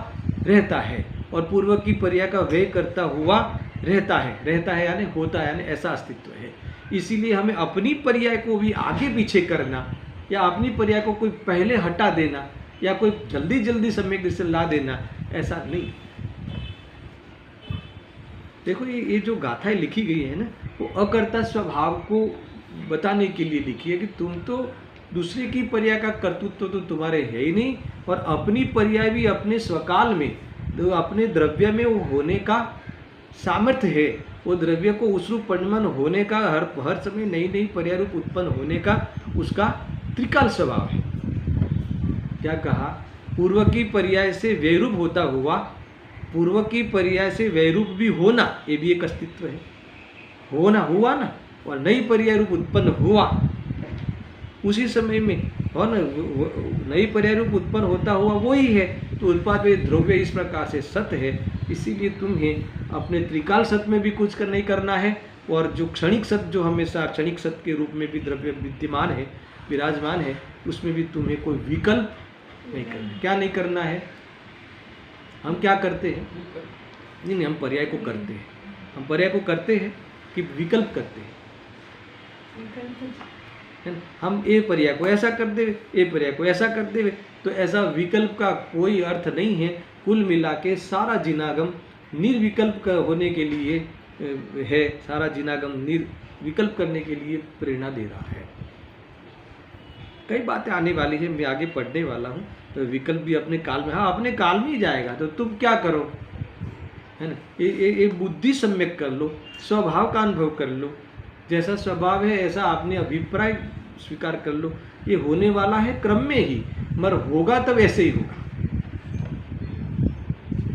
रहता है और पूर्व की पर्याय का व्यय करता हुआ रहता है यानी होता है, यानी ऐसा अस्तित्व है। इसीलिए हमें अपनी पर्याय को भी आगे पीछे करना या अपनी पर्याय को कोई पहले हटा देना या कोई जल्दी जल्दी सम्यक दृष्टि ला देना, ऐसा नहीं। देखो, ये जो गाथाएं लिखी गई है ना, वो अकर्ता स्वभाव को बताने के लिए लिखी है कि तुम तो दूसरे की पर्याय का कर्तृत्व तो तुम्हारे है ही नहीं, और अपनी पर्याय भी अपने स्वकाल में, तो अपने द्रव्य में वो होने का सामर्थ्य है, वो द्रव्य को उस रूप परिणमन होने का, हर समय नई नई पर्याय रूप उत्पन्न होने का उसका त्रिकाल स्वभाव है। क्या कहा? पूर्व की पर्याय से वैरूप होता हुआ, पूर्व की पर्याय से वैरूप भी होना, ये भी एक अस्तित्व है। होना हुआ ना, और नई पर्याय रूप उत्पन्न हुआ उसी समय में, और नई पर्याय रूप उत्पन्न होता हुआ वही है। तो उत्पाद में द्रव्य इस प्रकार से सत्य है। इसीलिए तुम्हें अपने त्रिकाल सत्य में भी कुछ नहीं करना है, और जो क्षणिक सत्य, जो हमेशा क्षणिक सत्य के रूप में भी द्रव्य विद्यमान है, विराजमान है, उसमें भी तुम्हें कोई विकल्प नहीं करना। क्या नहीं करना है? हम क्या करते हैं? नहीं, हम पर्याय को करते हैं। हम पर्याय को करते हैं कि विकल्प करते हैं। हम ए पर्याय को ऐसा कर दे, ए पर्याय को ऐसा कर दे, तो ऐसा विकल्प का कोई अर्थ नहीं है। कुल मिला के सारा जिनागम निर्विकल्प होने के लिए है, सारा जिनागम निर्विकल्प करने के लिए प्रेरणा दे रहा है। कई बातें आने वाली है, मैं आगे पढ़ने वाला हूँ। तो विकल्प भी अपने काल में, हाँ अपने काल में ही जाएगा, तो तुम क्या करो, है ना। ये बुद्धि सम्यक कर लो, स्वभाव का अनुभव कर लो, जैसा स्वभाव है ऐसा आपने अभिप्राय स्वीकार कर लो। ये होने वाला है क्रम में ही, मगर होगा तब ऐसे ही होगा,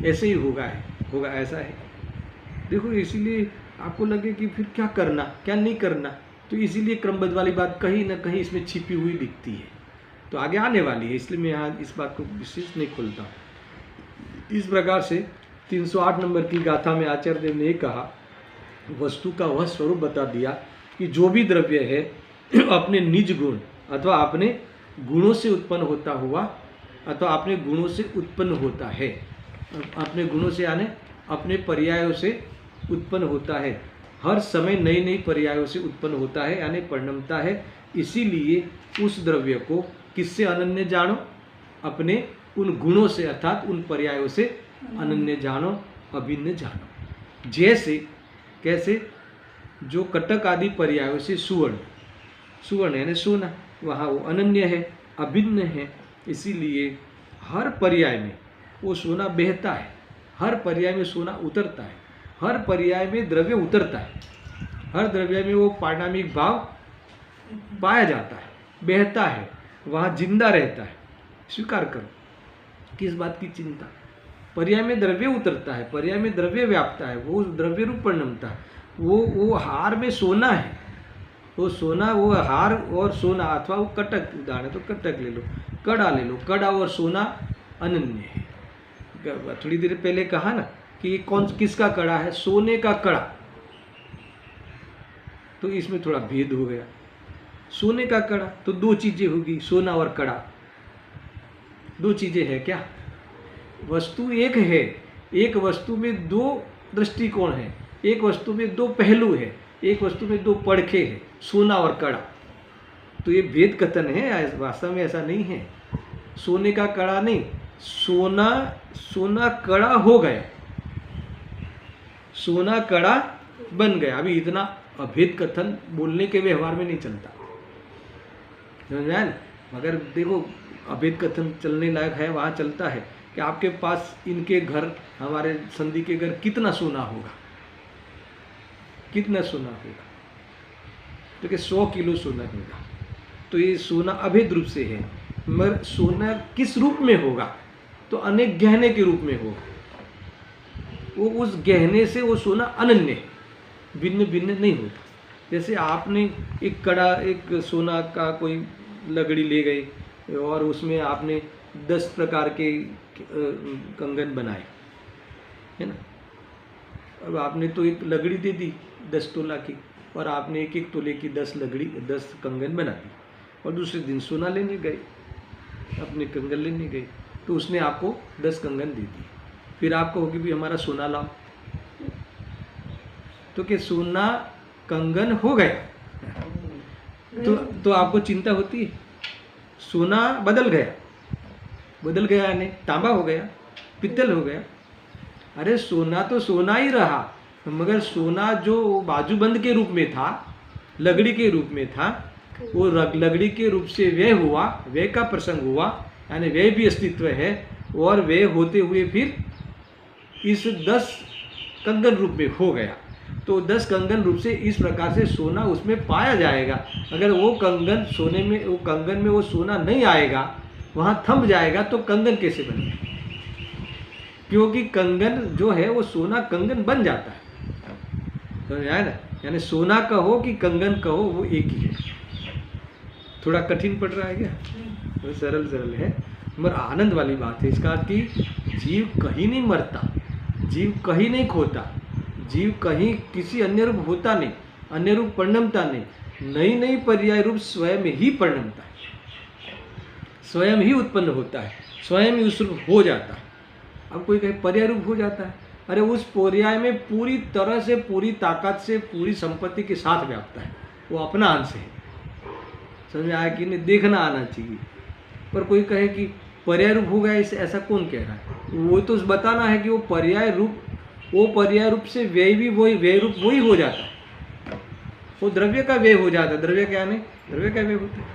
ऐसे ही होगा ऐसा है। देखो इसीलिए आपको लगे कि फिर क्या करना क्या नहीं करना, तो इसीलिए क्रमबद्ध वाली बात कहीं ना कहीं इसमें छिपी हुई दिखती है, तो आगे आने वाली है, इसलिए मैं यहाँ इस बात को विशेष नहीं खोलता। इस प्रकार से 308 नंबर की गाथा में आचार्य देव ने कहा, वस्तु का वह स्वरूप बता दिया कि जो भी द्रव्य है अपने निज गुण अथवा अपने गुणों से उत्पन्न होता हुआ अथवा अपने गुणों से उत्पन्न होता है, अपने गुणों से यानी अपने पर्यायों से उत्पन्न होता है, हर समय नई नई पर्यायों से उत्पन्न होता है यानी परिणमता है। इसीलिए उस द्रव्य को किससे अनन्य जानो, अपने उन गुणों से अर्थात उन पर्यायों से अनन्य जानो, अभिन्न जानो। जैसे कैसे, जो कटक आदि पर्यायों से सुवर्ण यानी सोना, वहाँ वो अनन्य है, अभिन्न है। इसीलिए हर पर्याय में वो सोना बहता है, हर पर्याय में सोना उतरता है, हर पर्याय में द्रव्य उतरता है, हर द्रव्य में वो पारणामिक भाव पाया जाता है, बहता है, वहाँ जिंदा रहता है। स्वीकार करो, किस बात की चिंता। पर्याय में द्रव्य उतरता है, पर्याय में द्रव्य व्यापता है, वो द्रव्य रूप परिणमता है। वो हार में सोना है, वो सोना, वो हार और सोना अथवा वो कटक, उदाहरण तो कटक ले लो, कड़ा ले लो, कड़ा और सोना अनन्य है। थोड़ी देर पहले कहा ना कि किसका कड़ा है, सोने का कड़ा, तो इसमें थोड़ा भेद हो गया। सोने का कड़ा तो दो चीजें होगी, सोना और कड़ा, दो चीजें हैं क्या, वस्तु एक है, एक वस्तु में दो दृष्टिकोण है, एक वस्तु में दो पहलू है, एक वस्तु में दो पड़खे हैं, सोना और कड़ा। तो ये भेद कथन है, वास्तव में ऐसा नहीं है। सोने का कड़ा नहीं, सोना कड़ा हो गया, सोना कड़ा बन गया। अभी इतना अभेद कथन बोलने के व्यवहार में नहीं चलता, समझ में आया ना। मगर देखो अभेद कथन चलने लायक है, वहाँ चलता है कि आपके पास इनके घर, हमारे संधि के घर कितना सोना होगा, कितना सोना होगा, तो कि 100 किलो सोना होगा। तो ये सोना अभेद रूप से है, मगर सोना किस रूप में होगा, तो अनेक गहने के रूप में होगा। वो उस गहने से वो सोना अनन्य है, भिन्न भिन्न नहीं होता। जैसे आपने एक कड़ा, एक सोना का कोई लगड़ी ले गए और उसमें आपने 10 प्रकार के कंगन बनाए, है ना। अब आपने तो एक लगड़ी दे दी 10 तोला की, और आपने एक एक तोले की 10 कंगन बना दी, और दूसरे दिन सोना लेने गए, अपने कंगन लेने गए, तो उसने आपको 10 कंगन दे दी। फिर आपको होगी भी हमारा सोना लाओ, तो क्या सोना कंगन हो गया, तो आपको चिंता होती है। सोना बदल गया यानी तांबा हो गया, पित्तल हो गया। अरे सोना तो सोना ही रहा, मगर सोना जो बाजूबंद के रूप में था, लगड़ी के रूप में था, वो लगड़ी के रूप से व्यय हुआ, व्यय का प्रसंग हुआ, यानी व्यय भी अस्तित्व है, और व्यय होते हुए फिर इस 10 कंगन रूप में हो गया। तो 10 कंगन रूप से इस प्रकार से सोना उसमें पाया जाएगा। अगर वो कंगन सोने में, वो कंगन में वो सोना नहीं आएगा, वहाँ थम जाएगा, तो कंगन कैसे बनेगा, क्योंकि कंगन जो है वो सोना कंगन बन जाता है, समझ आया ना। यानी सोना कहो कि कंगन कहो, वो एक ही है। थोड़ा कठिन पड़ रहा है क्या, वो सरल है, मगर आनंद वाली बात है इसका कि जीव कहीं नहीं मरता, जीव कहीं नहीं खोता, जीव कहीं किसी अन्य रूप होता नहीं, अन्य रूप परिणमता नहीं। नई नई पर्याय रूप स्वयं ही परिणमता है, स्वयं ही उत्पन्न होता है, स्वयं ही उस रूप हो जाता है। अब कोई कहे पर्याय रूप हो जाता है, अरे उस पर्याय में पूरी तरह से, पूरी ताकत से, पूरी संपत्ति के साथ व्याप्ता है, वो अपना अंश है। समझ में आया कि नहीं, देखना आना चाहिए। पर कोई कहे कि पर्याय रूप हो गया, इसे ऐसा कौन कह रहा है, वो तो बताना है कि वो पर्याय रूप से व्यय भी वही, व्यय रूप वही हो जाता है, वो द्रव्य का व्यय हो जाता है। द्रव्य क्या नहीं, द्रव्य का व्यय होता है,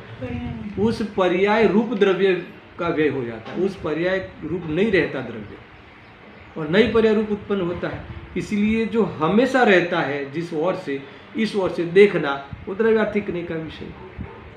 उस पर्याय रूप द्रव्य का व्यय हो जाता है, उस पर्याय रूप नहीं रहता द्रव्य, और नई पर्याय रूप उत्पन्न होता है। इसलिए जो हमेशा रहता है जिस ओर से, इस ओर से देखना, वो द्रव्यार्थिकने का विषय है।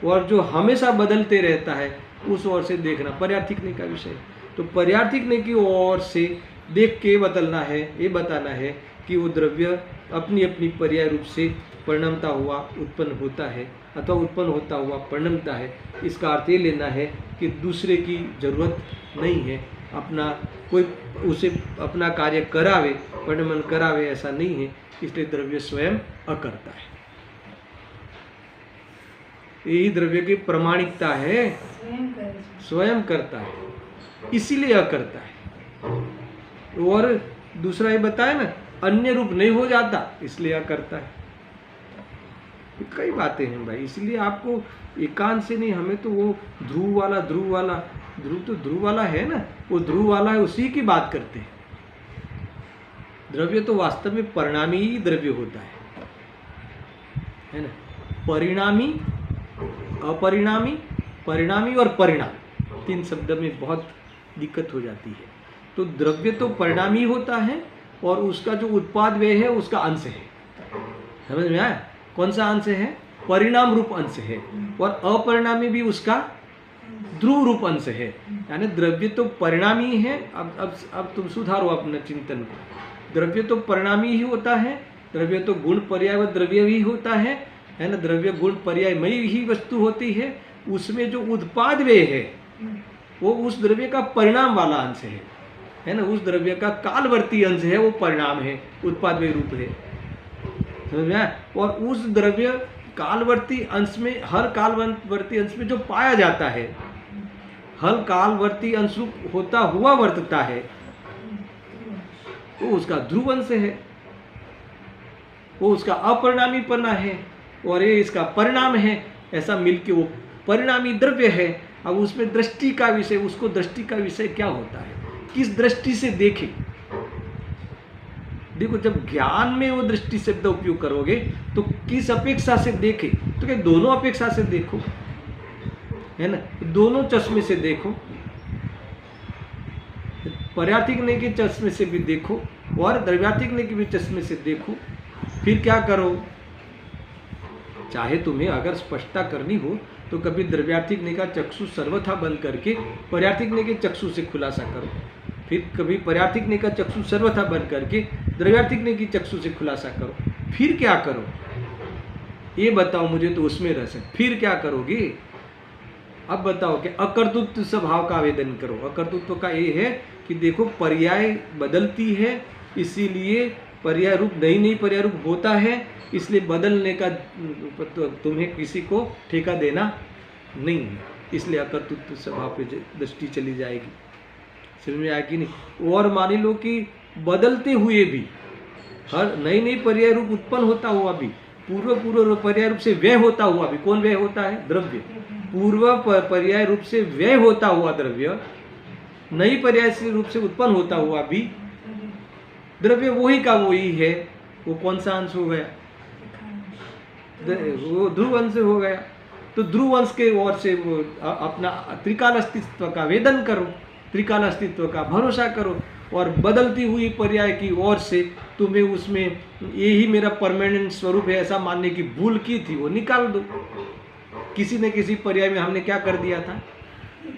और जो हमेशा बदलते रहता है उस ओर से देखना पर्यार्थिकने का विषय है। तो पर्यार्थिकने की ओर से देख के बदलना है, ये बताना है कि वो द्रव्य अपनी अपनी पर्याय रूप से परिणमता हुआ उत्पन्न होता है अथवा उत्पन्न होता हुआ परिणमता है। इसका अर्थ ये लेना है कि दूसरे की जरूरत नहीं है, अपना कोई उसे अपना कार्य करावे, परिणमन करावे, ऐसा नहीं है। इसलिए द्रव्य स्वयं अकर्ता है। यही द्रव्य की प्रामाणिकता है, स्वयं करता है, इसीलिए अकर्ता है। और दूसरा ये बताया ना, अन्य रूप नहीं हो जाता इसलिए अकर्ता है। कई बातें हैं भाई, इसलिए आपको एकांत से नहीं, हमें तो वो ध्रुव वाला ध्रुव तो ध्रुव वाला है ना, वो ध्रुव वाला है, उसी की बात करते हैं। द्रव्य तो वास्तव में परिणामी ही द्रव्य होता है ना। परिणामी, अपरिणामी, परिणामी और परिणाम, तीन शब्द में बहुत दिक्कत हो जाती है। तो द्रव्य तो परिणामी होता है और उसका जो उत्पाद व्यय है उसका अंश है। समझ में आया? कौन सा अंश है? परिणाम रूप अंश है। और अपरिणामी भी उसका ध्रुव रूप अंश है। यानी द्रव्य तो परिणामी है। अब तुम सुधारो अपने चिंतन को। द्रव्य तो परिणामी ही होता है, द्रव्य तो गुण पर्याय व द्रव्य ही होता है ना। द्रव्य गुण पर्यायमयी ही वस्तु होती है। उसमें जो उत्पाद व्यय है वो उस द्रव्य का परिणाम वाला अंश है ना। उस द्रव्य का कालवर्ती अंश है, वो परिणाम है, उत्पाद व्यय रूप है। समझ में आया? और उस द्रव्य कालवर्ती अंश में, हर कालवर्ती अंश में जो पाया जाता है, हर कालवर्ती अंश रूप होता हुआ वर्तता है, वो उसका ध्रुव अंश है, वो उसका अपरिणामीपना है और ये इसका परिणाम है। ऐसा मिलके वो परिणामी द्रव्य है। अब उसमें दृष्टि का विषय, उसको दृष्टि का विषय क्या होता है, किस दृष्टि से देखें। देखो, जब ज्ञान में वो दृष्टि शब्द उपयोग करोगे तो किस अपेक्षा से देखें, तो क्या दोनों अपेक्षा से देखो, है ना। दोनों चश्मे से देखो, पर्यार्थिकने के चश्मे से भी देखो और द्रव्यार्थिकने के भी चश्मे से देखो। फिर क्या करो, चाहे तुम्हें अगर स्पष्टता करनी हो तो कभी द्रव्यार्थिकने का चक्षु सर्वथा बंद करके पर्यार्थिकने के चक्षु से खुलासा करो। फिर कभी पर्यार्थिकने का चक्षु सर्वथा बंद करके द्रव्यार्थिकने की चक्षु से खुलासा करो। फिर क्या करो ये बताओ मुझे, तो उसमें रस है। फिर क्या करोगे, अब बताओ कि अकर्तृत्व स्वभाव का आवेदन करो। अकर्तृत्व का ये है कि देखो पर्याय बदलती है, इसीलिए पर्याय रूप नई पर्याय रूप होता है, इसलिए बदलने का तुम्हें किसी को ठेका देना नहीं है। इसलिए अकर्तृत्व स्वभाव पे दृष्टि चली जाएगी। समझ में आया कि नहीं? और मान लो कि बदलते हुए भी, हर नई पर्याय रूप उत्पन्न होता हुआ भी, पूर्व पर्याय रूप से व्यय होता हुआ भी, कौन व्यय होता है? द्रव्य। पूर्व पर्याय रूप से व्यय होता हुआ द्रव्य नई पर्याय से रूप से उत्पन्न होता हुआ भी द्रव्य वही का वही है। वो कौन सा अंश हो गया? वो ध्रुव अंश हो गया। तो ध्रुव अंश के ओर से वो अपना त्रिकाल अस्तित्व का वेदन करो, त्रिकाल अस्तित्व का भरोसा करो। और बदलती हुई पर्याय की ओर से तुम्हें उसमें यही मेरा परमानेंट स्वरूप है ऐसा मानने की भूल की थी, वो निकाल दो। किसी न किसी पर्याय में हमने क्या कर दिया था,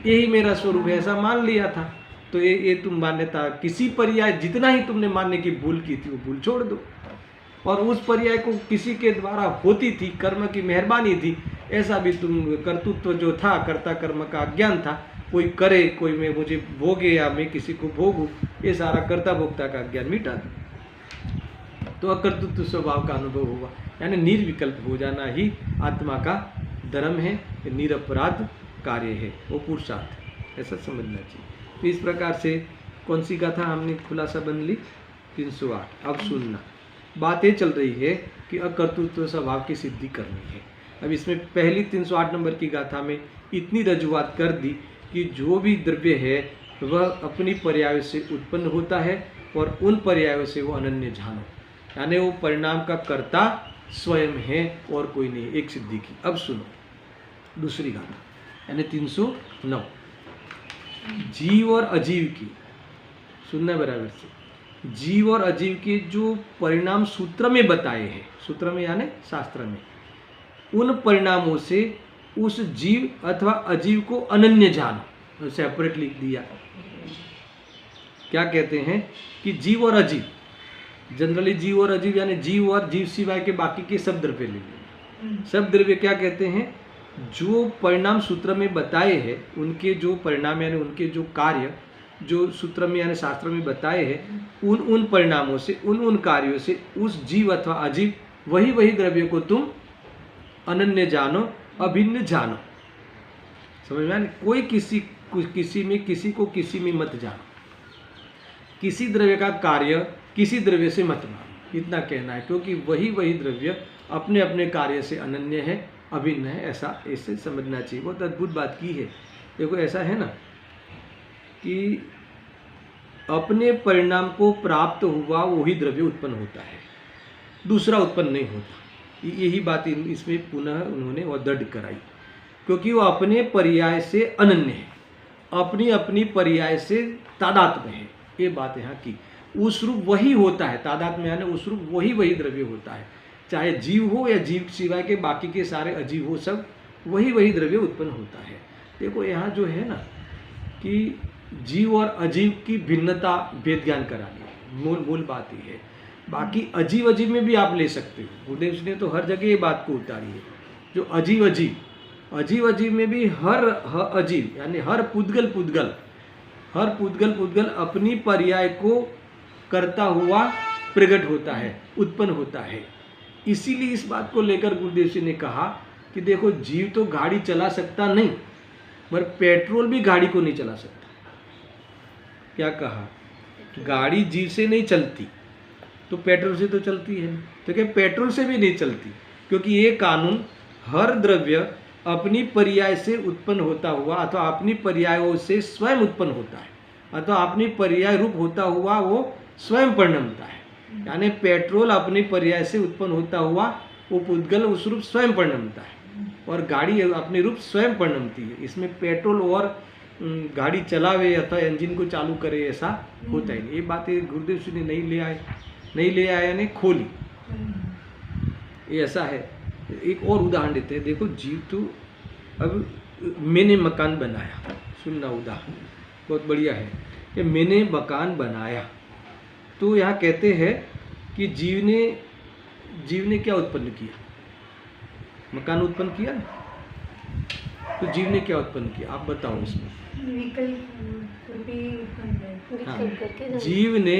यही मेरा स्वरूप है ऐसा मान लिया था। तो ये तुम मान्यता, किसी पर्याय जितना ही तुमने मानने की भूल की थी वो भूल छोड़ दो। और उस पर्याय को किसी के द्वारा होती थी, कर्म की मेहरबानी थी, ऐसा भी तुम कर्तृत्व जो था, कर्ता कर्म का अज्ञान था, कोई करे, कोई मैं मुझे भोगे या मैं किसी को भोगूं, ये सारा कर्ता भोक्ता का ज्ञान मिटा दो। तो अकर्तृत्व स्वभाव का अनुभव होगा, यानी निर्विकल्प हो जाना ही आत्मा का धर्म है, निरपराध कार्य है, वो पुरुषार्थ, ऐसा समझना चाहिए। तो इस प्रकार से कौन सी गाथा हमने खुलासा बन ली? 308। अब सुनना, बात ये चल रही है कि अकर्तृत्व स्वभाव की सिद्धि करनी है। अब इसमें पहली 308 नंबर की गाथा में इतनी रजुआत कर दी कि जो भी द्रव्य है वह अपनी पर्यायों से उत्पन्न होता है और उन पर्यायों से वो अनन्य जानो, यानी वो परिणाम का कर्ता स्वयं है और कोई नहीं। एक सिद्धि की। अब सुनो दूसरी गाथा, यानी 309, जीव और अजीव की। सुनना बराबर से। जीव और अजीव के जो परिणाम सूत्र में बताए हैं, सूत्र में यानी शास्त्र में, उन परिणामों से उस जीव अथवा अजीव को अनन्य जानो, सेपरेट लिख दिया। क्या कहते हैं कि जीव और अजीव, जनरली जीव और अजीव यानी जीव और जीव सिवाय के बाकी के सब द्रव्य ले लेंगे। सब द्रव्य क्या कहते हैं, जो परिणाम सूत्र में बताए हैं, उनके जो परिणाम यानी उनके जो कार्य जो सूत्र में यानी शास्त्र में बताए हैं, उन परिणामों से, उन कार्यों से उस जीव अथवा अजीव वही द्रव्य को तुम अनन्य जानो, अभिन्न जानो। समझ में आया? कोई किसी को किसी में मत जानो, किसी द्रव्य का कार्य किसी द्रव्य से मत मानो, इतना कहना है। क्योंकि वही द्रव्य अपने अपने कार्य से अनन्य है, अभिन्न है, ऐसा ऐसे समझना चाहिए। बहुत अद्भुत बात की है। देखो ऐसा है ना कि अपने परिणाम को प्राप्त हुआ वही द्रव्य उत्पन्न होता है, दूसरा उत्पन्न नहीं होता। यही बात इसमें पुनः उन्होंने और दृढ़ कराई, क्योंकि वो अपने पर्याय से अनन्य है, अपनी अपनी पर्याय से तादात्म्य है। ये बात यहाँ की, उस रूप वही होता है, तादात्म्य यानी उस रूप वही द्रव्य होता है, चाहे जीव हो या जीव सिवाय के बाकी के सारे अजीव हो, सब वही द्रव्य उत्पन्न होता है। देखो यहाँ जो है ना कि जीव और अजीव की भिन्नता भेद ज्ञान करानी है, मूल बात ही है। बाकी अजीव अजीव में भी आप ले सकते हो, गुरुदेव जी ने तो हर जगह ये बात को उतारी है। जो अजीव अजीव में भी हर अजीव यानी हर पुद्गल अपनी पर्याय को करता हुआ प्रकट होता है, उत्पन्न होता है। इसीलिए इस बात को लेकर गुरुदेव जी ने कहा कि देखो जीव तो गाड़ी चला सकता नहीं, पर पेट्रोल भी गाड़ी को नहीं चला सकता। क्या कहा, गाड़ी जीव से नहीं चलती तो पेट्रोल से तो चलती है, तो क्या पेट्रोल से भी नहीं चलती, क्योंकि ये कानून हर द्रव्य अपनी पर्याय से उत्पन्न होता हुआ अथवा अपनी पर्यायों से स्वयं उत्पन्न होता है, अथवा अपनी पर्याय रूप होता हुआ वो स्वयं परिणमता है। यानी पेट्रोल अपनी पर्याय से उत्पन्न होता हुआ वो पुद्गल उस रूप स्वयं परिणमता है, और गाड़ी अपने रूप स्वयं परिणमती है। इसमें पेट्रोल और गाड़ी चलावे अथवा इंजन को चालू करे ऐसा होता ही नहीं। ये बातें गुरुदेव जी ने नहीं ले आए यानी खोली, ये ऐसा है। एक और उदाहरण देते हैं। देखो जीव तो, अब मैंने मकान बनाया, सुनना उदाहरण बहुत बढ़िया है कि मैंने मकान बनाया, तो यहाँ कहते हैं कि जीव ने क्या उत्पन्न किया, मकान उत्पन्न किया ना, तो जीव ने क्या उत्पन्न किया, आप बताओ इसमें। हाँ, जीव ने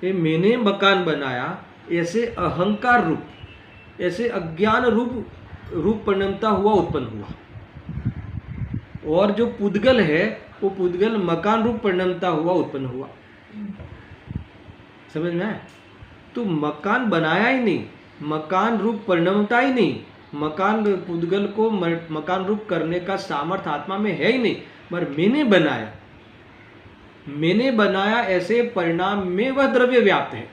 मैंने मकान बनाया ऐसे अहंकार रूप, ऐसे अज्ञान रूप परिणमता हुआ उत्पन्न हुआ, और जो पुद्गल है वो पुद्गल मकान रूप परिणमता हुआ उत्पन्न हुआ। समझ में आया? तो मकान बनाया ही नहीं, मकान रूप परिणमता ही नहीं, मकान पुद्गल को मकान रूप करने का सामर्थ्य आत्मा में है ही नहीं, पर मैंने बनाया ऐसे परिणाम में वह द्रव्य व्याप्त है।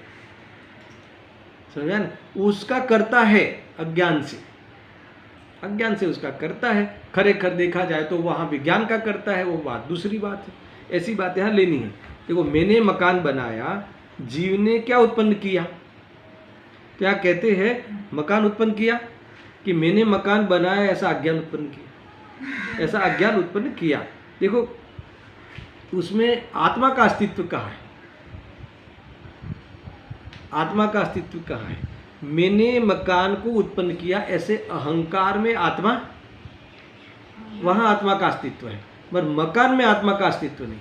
समझा ना? उसका करता है अज्ञान से उसका करता है। खरेखर देखा जाए तो वहाँ विज्ञान का करता है, वो बात दूसरी बात है। ऐसी बात यहाँ लेनी है। देखो मैंने मकान बनाया, जीव ने क्या उत्पन्न किया, क्या कहते हैं मकान उत्पन्न किया कि मैंने मकान बनाया ऐसा अज्ञान उत्पन्न किया। देखो उसमें आत्मा का अस्तित्व कहाँ है, आत्मा का अस्तित्व कहाँ है? मैंने मकान को उत्पन्न किया ऐसे अहंकार में आत्मा, वहाँ आत्मा का अस्तित्व है, पर मकान में आत्मा का अस्तित्व नहीं,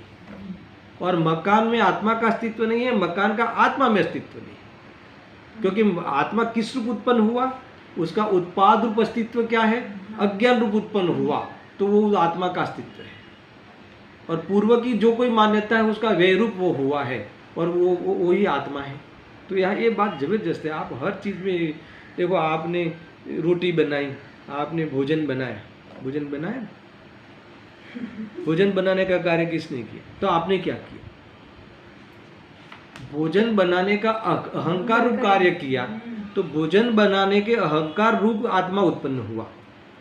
और मकान में आत्मा का अस्तित्व नहीं है, मकान का आत्मा में अस्तित्व नहीं, क्योंकि आत्मा किस रूप उत्पन्न हुआ, उसका उत्पाद रूप अस्तित्व क्या है, अज्ञान रूप उत्पन्न हुआ, तो वो आत्मा का अस्तित्व है। और पूर्व की जो कोई मान्यता है उसका वे रूप वो हुआ है, और वो ही आत्मा है। तो यहाँ ये बात जबरदस्त है। आप हर चीज़ में देखो, आपने रोटी बनाई, आपने भोजन बनाया भोजन बनाने का कार्य किसने किया, तो आपने क्या किया, भोजन बनाने का अहंकार रूप कार्य किया, तो भोजन बनाने के अहंकार रूप आत्मा उत्पन्न हुआ,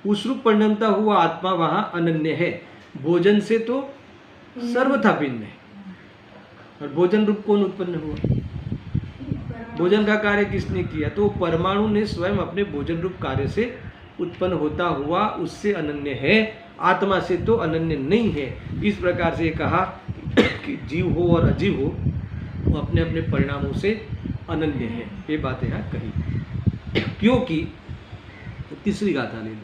उस रूप परिणमता हुआ आत्मा वहाँ अनन्य है, भोजन से तो सर्वथा भिन्न है। और भोजन रूप कौन उत्पन्न हुआ, भोजन का कार्य किसने किया? तो परमाणु ने स्वयं अपने भोजन रूप कार्य से उत्पन्न होता हुआ उससे अनन्य है, आत्मा से तो अनन्य नहीं है। इस प्रकार से कहा कि जीव हो और अजीव हो, वो अपने अपने परिणामों से अनन्य है। ये बातें यहाँ कही। क्योंकि तीसरी गाथा ले लो,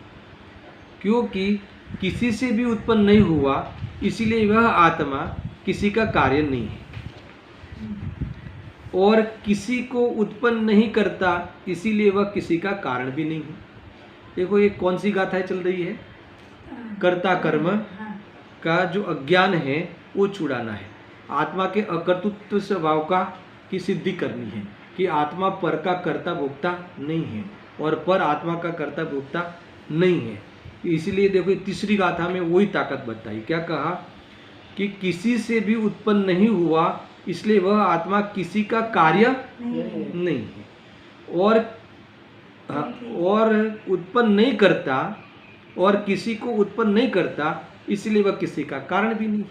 क्योंकि किसी से भी उत्पन्न नहीं हुआ, इसीलिए वह आत्मा किसी का कार्य नहीं है, और किसी को उत्पन्न नहीं करता, इसीलिए वह किसी का कारण भी नहीं है। देखो ये कौन सी गाथा चल रही है? कर्ता कर्म का जो अज्ञान है वो छुड़ाना है, आत्मा के अकर्तृत्व स्वभाव का की सिद्धि करनी है कि आत्मा पर का कर्ता भोक्ता नहीं है और पर आत्मा का कर्ता भोक्ता नहीं है। इसलिए देखो तीसरी गाथा में वही ताकत बताई। क्या कहा? कि किसी से भी उत्पन्न नहीं हुआ, इसलिए वह आत्मा किसी का कार्य नहीं है, और उत्पन्न नहीं करता, और किसी को उत्पन्न नहीं करता, इसलिए वह किसी का कारण भी नहीं।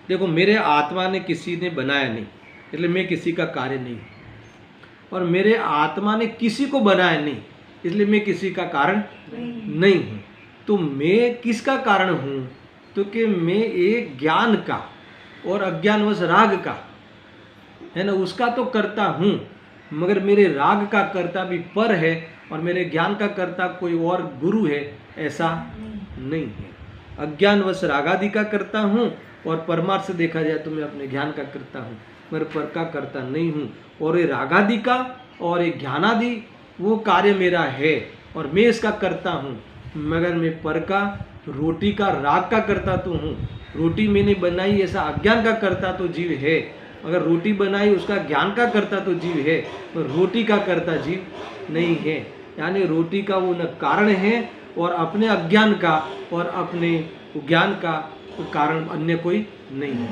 देखो मेरे आत्मा ने किसी ने बनाया नहीं, इसलिए मैं किसी का कार्य नहीं, और मेरे आत्मा ने किसी को बनाया नहीं, इसलिए मैं किसी का कारण नहीं हूँ। तो मैं किसका कारण हूँ? तो कि मैं एक ज्ञान का और अज्ञानवश राग का है ना, उसका तो करता हूँ, मगर मेरे राग का कर्ता भी पर है और मेरे ज्ञान का कर्ता कोई और गुरु है, ऐसा नहीं है। अज्ञानवश रागादि का करता हूँ, और परमार्थ से देखा जाए तो मैं अपने ज्ञान का करता हूँ, मगर पर का करता नहीं हूँ। और ये रागादि का और ये ज्ञानादि वो कार्य मेरा है और मैं इसका करता हूँ, मगर मैं पर का, रोटी का, राग का करता तो हूँ। रोटी मैंने बनाई ऐसा अज्ञान का करता तो जीव है, अगर रोटी बनाई उसका ज्ञान का करता तो जीव है, पर रोटी का करता जीव नहीं है। यानी रोटी का वो न कारण है और अपने अज्ञान का और अपने ज्ञान का कारण अन्य कोई नहीं है।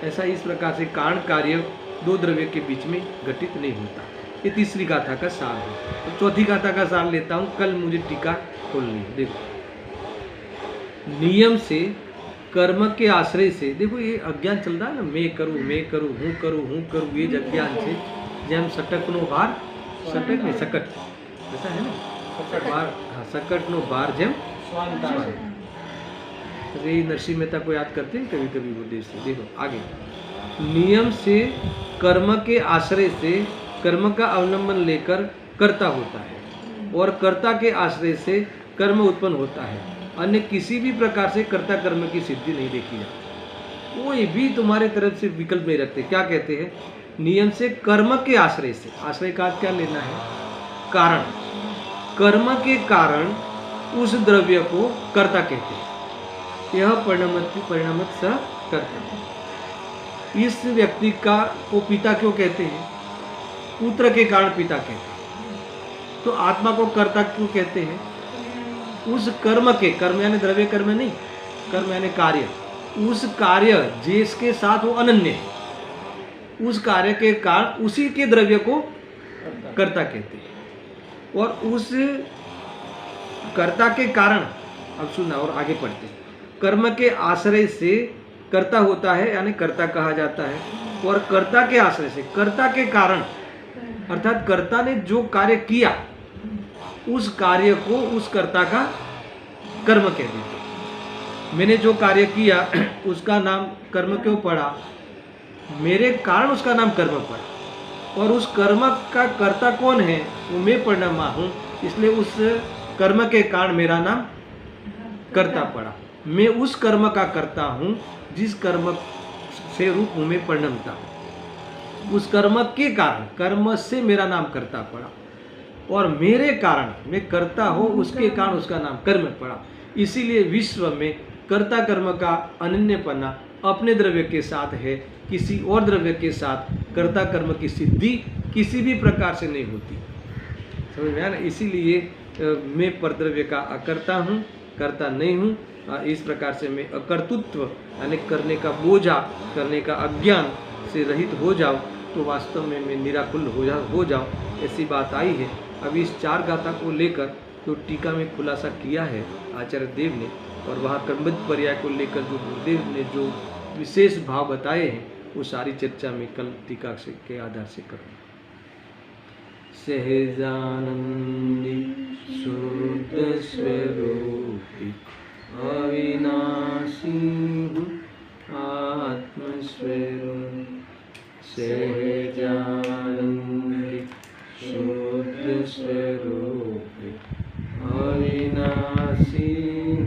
ऐसा इस प्रकार से कारण कार्य दो द्रव्य के बीच में घटित नहीं होता। ये तीसरी गाथा का सार है। तो चौथी गाथा का सार लेता हूँ, कल मुझे टीका खोलनी है। देखो, नियम से, कर्म के आश्रय से, देखो ये अज्ञान चल रहा है ना, मैं करूँ, हूँ करूँ, ये अज्ञान से जैम सटक नो बार, सटक नहीं सकट, ऐसा है ना, बार, हाँ, सकट नो बार जैम स्वान। ये नरसिंह मेहता को याद करते हैं कभी कभी वो देश से। देखो आगे, नियम से, कर्म के आश्रय से, कर्म का अवलंबन लेकर कर्ता होता है, और कर्ता के आश्रय से कर्म उत्पन्न होता है। अन्य किसी भी प्रकार से कर्ता कर्म की सिद्धि नहीं देखी जाती। कोई भी तुम्हारे तरफ से विकल्प नहीं रखते। क्या कहते हैं? नियम से, कर्म के आश्रय से, आश्रय का क्या लेना है? कारण। कर्म के कारण उस द्रव्य को कर्ता कहते हैं। यह परिणामत सह कर्ता। इस व्यक्ति का को पिता क्यों कहते हैं? पुत्र के कारण पिता कहते हैं। तो आत्मा को कर्ता क्यों कहते हैं? उस कर्म के, कर्म यानी द्रव्य कर्म नहीं, कर्म यानी कार्य, उस कार्य जिसके साथ वो अनन्य है, उस कार्य के कारण उसी के द्रव्य को कर्ता कहते हैं। और उस कर्ता के कारण, अब सुनना और आगे पढ़ते हैं, कर्म के आश्रय से कर्ता होता है, यानी कर्ता कहा जाता है। और कर्ता के आश्रय से, कर्ता के कारण, अर्थात कर्ता ने जो कार्य किया उस कार्य को उस कर्ता का कर्म कह देते। मैंने जो कार्य किया उसका नाम कर्म क्यों पड़ा? मेरे कारण उसका नाम कर्म पड़ा, और उस कर्म का कर्ता कौन है? वो मैं परिणामा हूँ, इसलिए उस कर्म के कारण मेरा नाम कर्ता पड़ा। मैं उस कर्म का करता हूँ जिस कर्म से रूप हूँ मैं परिणमता हूँ। उस कर्म के कारण, कर्म से मेरा नाम कर्ता पड़ा, और मेरे कारण मैं कर्ता हो, उसके कारण उसका नाम कर्म पड़ा। इसीलिए विश्व में कर्ता कर्म का अनन्यपना अपने द्रव्य के साथ है, किसी और द्रव्य के साथ कर्ता कर्म की सिद्धि किसी भी प्रकार से नहीं होती। समझ में आया ना? इसीलिए मैं परद्रव्य का अकर्ता हूँ, कर्ता नहीं हूँ। इस प्रकार से मैं अकर्तृत्व यानी करने का बोझा, करने का अज्ञान से रहित हो जाऊँ, तो वास्तव में मैं निराकुल हो जाऊँ, ऐसी बात आई है। अभी इस चार गाथा को लेकर जो टीका में खुलासा किया है आचार्य देव ने, और वहाँ क्रमबद्ध पर्याय को लेकर जो गुरुदेव ने जो विशेष भाव बताए हैं, वो सारी चर्चा में कल टीका के आधार से करूँगा। सहजानंदी शुद्ध स्वरूपी अविनाशी हूँ आत्मस्वरूप। सहजानंदी शुद्ध स्वरूपी अविनाशी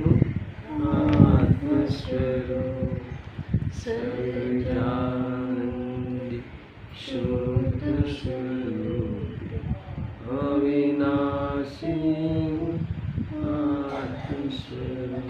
हूँ आत्मस्वरूप। सहजानंदी शुद्ध स्वरूपी अविनाशी हूँ आत्मस्वरूप।